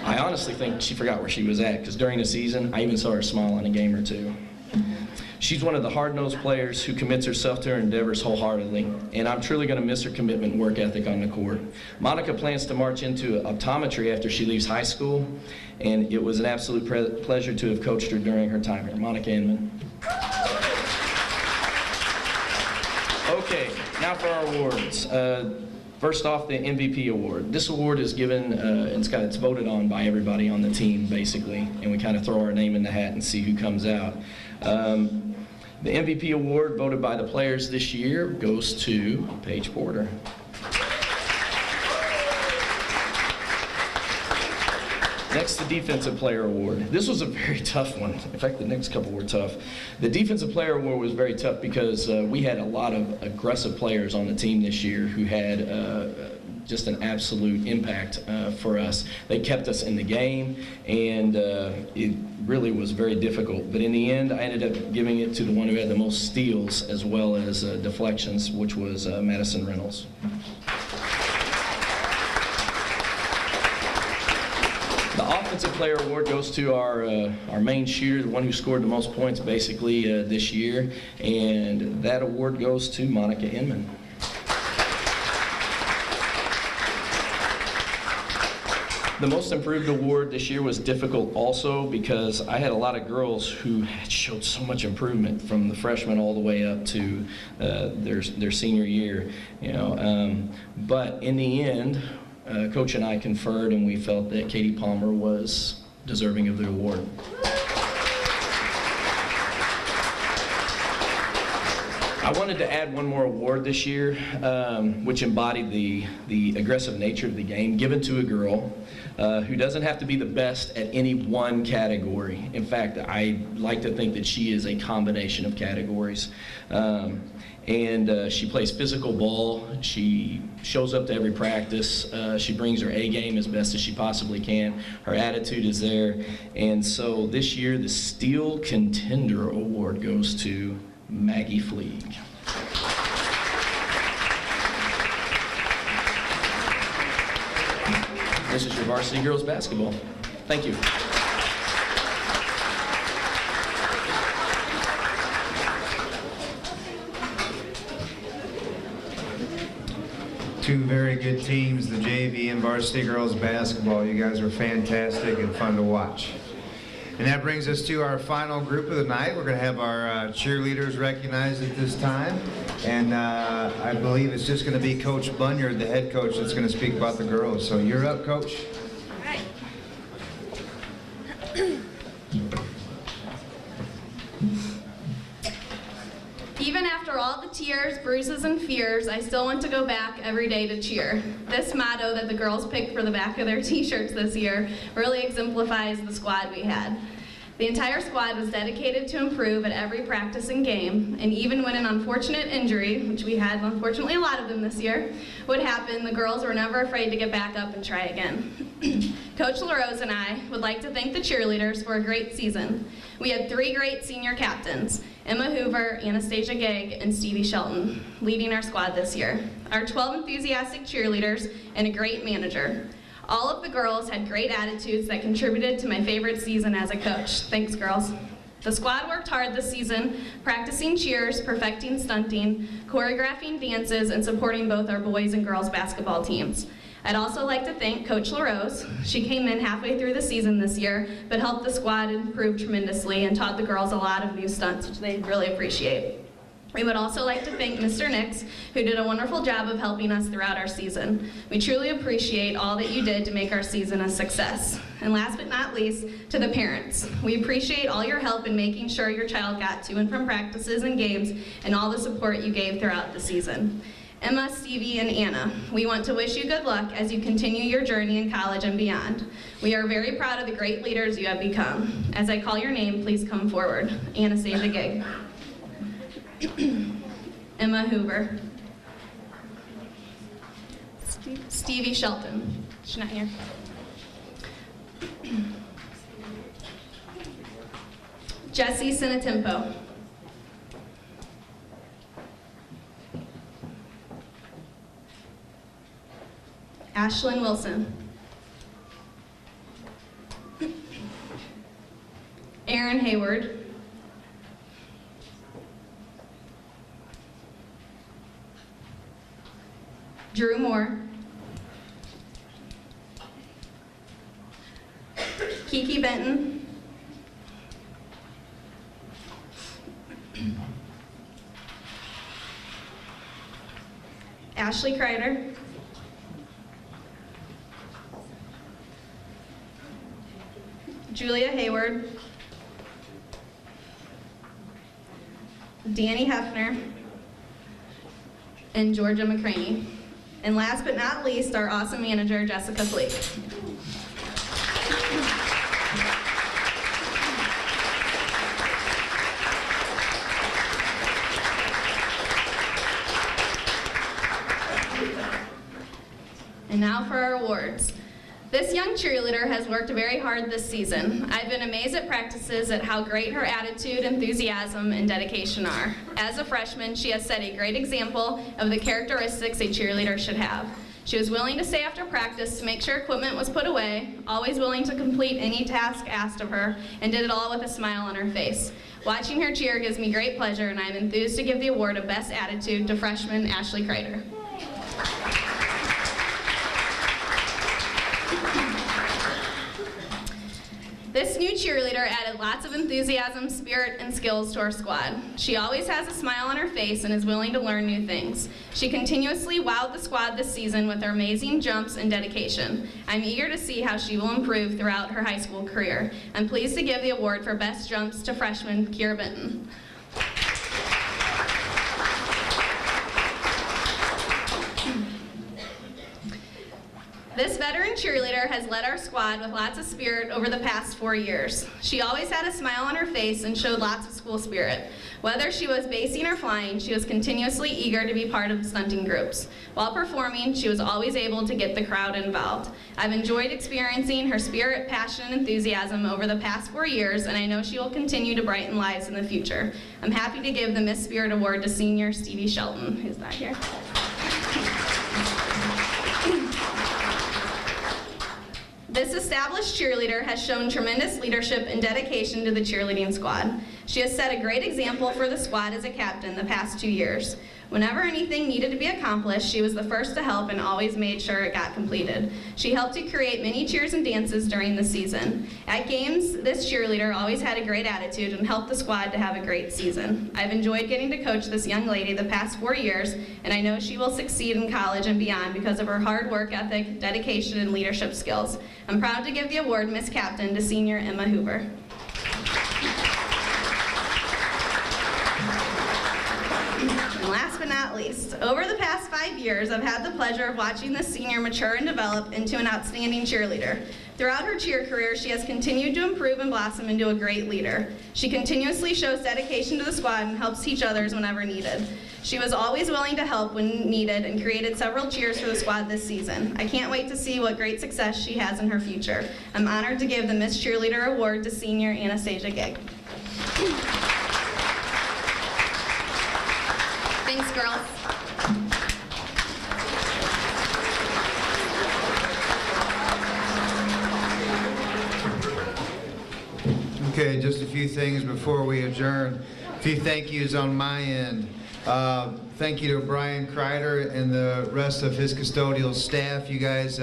I honestly think she forgot where she was at, because during the season, I even saw her smile on a game or two. She's one of the hard-nosed players who commits herself to her endeavors wholeheartedly, and I'm truly going to miss her commitment and work ethic on the court. Monica plans to march into optometry after she leaves high school, and it was an absolute pleasure to have coached her during her time here. Monica Inman. Okay, now for our awards. First off, the MVP award. This award is given, it's voted on by everybody on the team, basically, and we kind of throw our name in the hat and see who comes out. The MVP award voted by the players this year goes to Paige Porter. Next, the Defensive Player Award. This was a very tough one. In fact, the next couple were tough. The Defensive Player Award was very tough because we had a lot of aggressive players on the team this year who had just an absolute impact for us. They kept us in the game, and it really was very difficult. But in the end, I ended up giving it to the one who had the most steals as well as deflections, which was Madison Reynolds. The Offensive Player Award goes to our main shooter, the one who scored the most points basically this year, and that award goes to Monica Inman. The Most Improved Award this year was difficult also because I had a lot of girls who had showed so much improvement from the freshman all the way up to their senior year, you know. But in the end, Coach and I conferred, and we felt that Katie Palmer was deserving of the award. I wanted to add one more award this year, which embodied the aggressive nature of the game, given to a girl who doesn't have to be the best at any one category. In fact, I like to think that she is a combination of categories. And she plays physical ball. She shows up to every practice. She brings her A game as best as she possibly can. Her attitude is there. And so this year, the Steel Contender Award goes to Maggie Fleeg. This is your varsity girls basketball. Thank you. Two very good teams, the JV and varsity girls basketball. You guys are fantastic and fun to watch. And that brings us to our final group of the night. We're going to have our cheerleaders recognized at this time. And I believe it's just going to be Coach Bunyard, the head coach, that's going to speak about the girls. So you're up, Coach. All right. Even after all the tears, bruises, and fears, I still want to go back every day to cheer. This motto that the girls picked for the back of their t-shirts this year really exemplifies the squad we had. The entire squad was dedicated to improve at every practice and game, and even when an unfortunate injury, which we had unfortunately a lot of them this year, would happen, the girls were never afraid to get back up and try again. Coach LaRose and I would like to thank the cheerleaders for a great season. We had 3 great senior captains, Emma Hoover, Anastasia Gegg, and Stevie Shelton, leading our squad this year. Our 12 enthusiastic cheerleaders and a great manager. All of the girls had great attitudes that contributed to my favorite season as a coach. Thanks, girls. The squad worked hard this season, practicing cheers, perfecting stunting, choreographing dances, and supporting both our boys and girls basketball teams. I'd also like to thank Coach LaRose. She came in halfway through the season this year, but helped the squad improve tremendously and taught the girls a lot of new stunts, which they really appreciate. We would also like to thank Mr. Nix, who did a wonderful job of helping us throughout our season. We truly appreciate all that you did to make our season a success. And last but not least, to the parents. We appreciate all your help in making sure your child got to and from practices and games and all the support you gave throughout the season. Emma, Stevie, and Anna, we want to wish you good luck as you continue your journey in college and beyond. We are very proud of the great leaders you have become. As I call your name, please come forward. Anastasia Gegg. Emma Hoover. Stevie Shelton. She's not here. Jessie Sinatempo. Ashlyn Wilson. Aaron Hayward. Drew Moore, Kiki Benton, Ashley Kreider, Julia Hayward, Danny Hefner, and Georgia McCraney. And last but not least, our awesome manager, Jessica Fleek. And now for our awards. This young cheerleader has worked very hard this season. I've been amazed at practices at how great her attitude, enthusiasm, and dedication are. As a freshman, she has set a great example of the characteristics a cheerleader should have. She was willing to stay after practice to make sure equipment was put away, always willing to complete any task asked of her, and did it all with a smile on her face. Watching her cheer gives me great pleasure, and I'm enthused to give the award of Best Attitude to freshman Ashley Kreider. This new cheerleader added lots of enthusiasm, spirit, and skills to our squad. She always has a smile on her face and is willing to learn new things. She continuously wowed the squad this season with her amazing jumps and dedication. I'm eager to see how she will improve throughout her high school career. I'm pleased to give the award for Best Jumps to freshman Kira Benton. This veteran cheerleader has led our squad with lots of spirit over the past 4 years. She always had a smile on her face and showed lots of school spirit. Whether she was basing or flying, she was continuously eager to be part of stunting groups. While performing, she was always able to get the crowd involved. I've enjoyed experiencing her spirit, passion, and enthusiasm over the past 4 years, and I know she will continue to brighten lives in the future. I'm happy to give the Miss Spirit Award to senior Stevie Shelton, who's not here. This established cheerleader has shown tremendous leadership and dedication to the cheerleading squad. She has set a great example for the squad as a captain the past 2 years. Whenever anything needed to be accomplished, she was the first to help and always made sure it got completed. She helped to create many cheers and dances during the season. At games, this cheerleader always had a great attitude and helped the squad to have a great season. I've enjoyed getting to coach this young lady the past 4 years, and I know she will succeed in college and beyond because of her hard work ethic, dedication, and leadership skills. I'm proud to give the award Miss Captain to senior Emma Hoover. And last but not least, over the past 5 years, I've had the pleasure of watching this senior mature and develop into an outstanding cheerleader. Throughout her cheer career, she has continued to improve and blossom into a great leader. She continuously shows dedication to the squad and helps teach others whenever needed. She was always willing to help when needed and created several cheers for the squad this season. I can't wait to see what great success she has in her future. I'm honored to give the Miss Cheerleader Award to senior Anastasia Gig. Thanks, girls. Okay, just a few things before we adjourn. A few thank yous on my end. Thank you to Brian Kreider and the rest of his custodial staff. You guys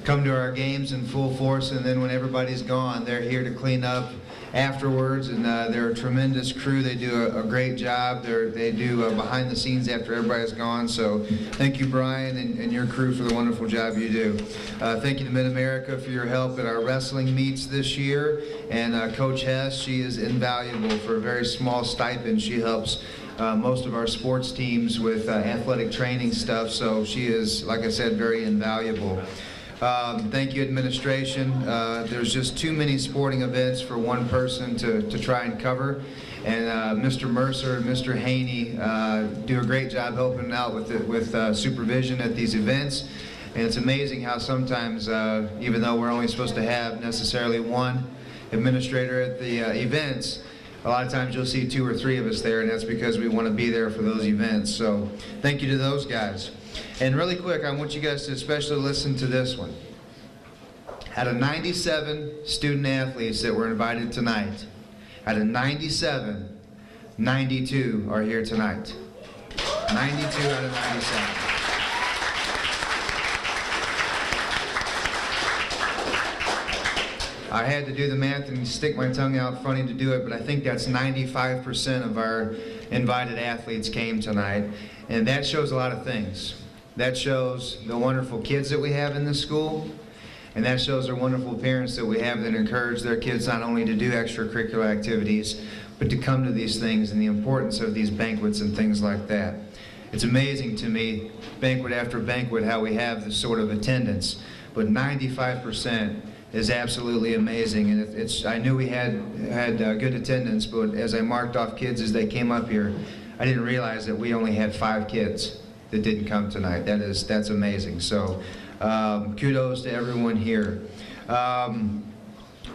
come to our games in full force, and then when everybody's gone, they're here to clean up afterwards, and they're a tremendous crew. They do a great job. They do behind the scenes after everybody's gone. So thank you, Brian, and your crew for the wonderful job you do. Thank you to Mid-America for your help at our wrestling meets this year, and Coach Hess, she is invaluable. For a very small stipend, she helps most of our sports teams with athletic training stuff, so she is, like I said, very invaluable. Thank you, administration. There's just too many sporting events for one person to try and cover, and Mr. Mercer and Mr. Haney do a great job helping out with supervision at these events. And it's amazing how sometimes, even though we're only supposed to have necessarily one administrator at the events, a lot of times you'll see 2 or 3 of us there, and that's because we want to be there for those events. So thank you to those guys. And really quick, I want you guys to especially listen to this one. Out of 97 student athletes that were invited tonight, out of 97, 92 are here tonight. 92 out of 97. I had to do the math and stick my tongue out funny to do it, but I think that's 95% of our invited athletes came tonight. And that shows a lot of things. That shows the wonderful kids that we have in this school, and that shows our wonderful parents that we have that encourage their kids not only to do extracurricular activities, but to come to these things and the importance of these banquets and things like that. It's amazing to me, banquet after banquet, how we have this sort of attendance, but 95% is absolutely amazing. And I knew we had good attendance, but as I marked off kids as they came up here, I didn't realize that we only had 5 kids that didn't come tonight. That's amazing. So kudos to everyone here.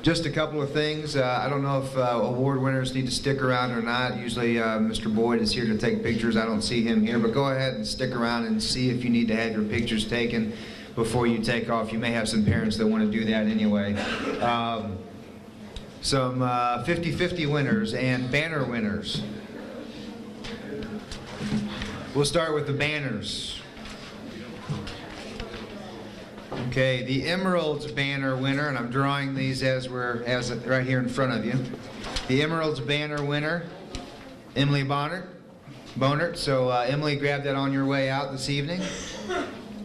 Just a couple of things. I don't know if award winners need to stick around or not. Usually Mr. Boyd is here to take pictures. I don't see him here, but go ahead and stick around and see if you need to have your pictures taken before you take off. You may have some parents that want to do that anyway. Some 50-50 winners and banner winners. We'll start with the banners. Okay, the Emeralds banner winner, and I'm drawing these as right here in front of you. The Emeralds banner winner, Emily Bonert. So Emily, grab that on your way out this evening.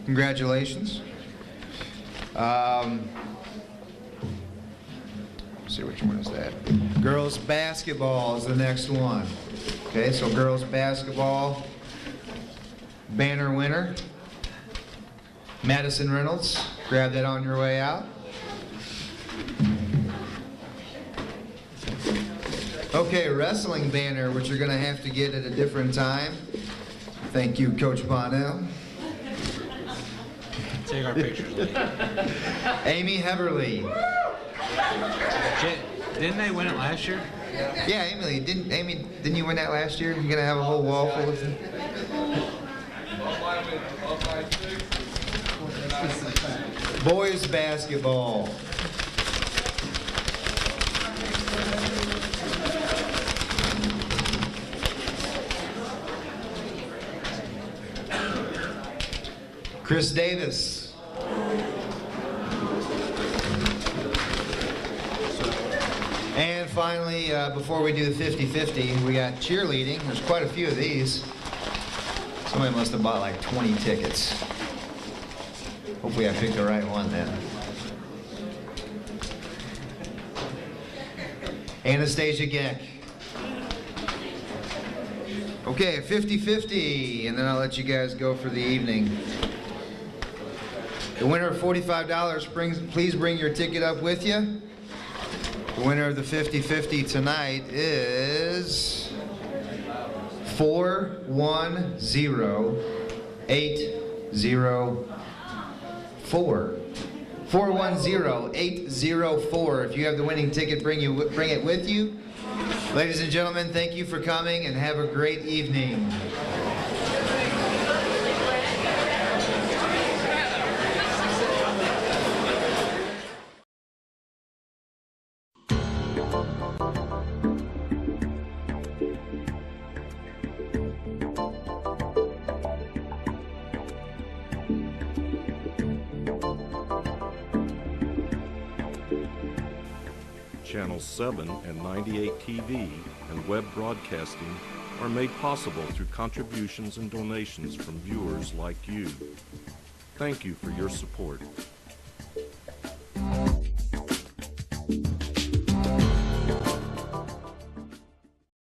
Congratulations. Let's see, which one is that? Girls basketball is the next one. Okay, so girls basketball banner winner, Madison Reynolds. Grab that on your way out. Okay, wrestling banner, which you're going to have to get at a different time. Thank you, Coach Bonnell. Take our pictures later. Amy Heverly. Didn't they win it last year? Yeah, Amy, didn't you win that last year? You're going to have a whole wall full of them? Boys basketball. Chris Davis. And finally, before we do the 50-50, we got cheerleading. There's quite a few of these. Somebody must have bought like 20 tickets. Hopefully I picked the right one then. Anastasia Geck. Okay, 50-50, and then I'll let you guys go for the evening. The winner of $45, please bring your ticket up with you. The winner of the 50-50 tonight is 410804. 410804. If you have the winning ticket, bring it with you. Ladies and gentlemen, thank you for coming and have a great evening. Channels 7 and 98 TV and web broadcasting are made possible through contributions and donations from viewers like you. Thank you for your support.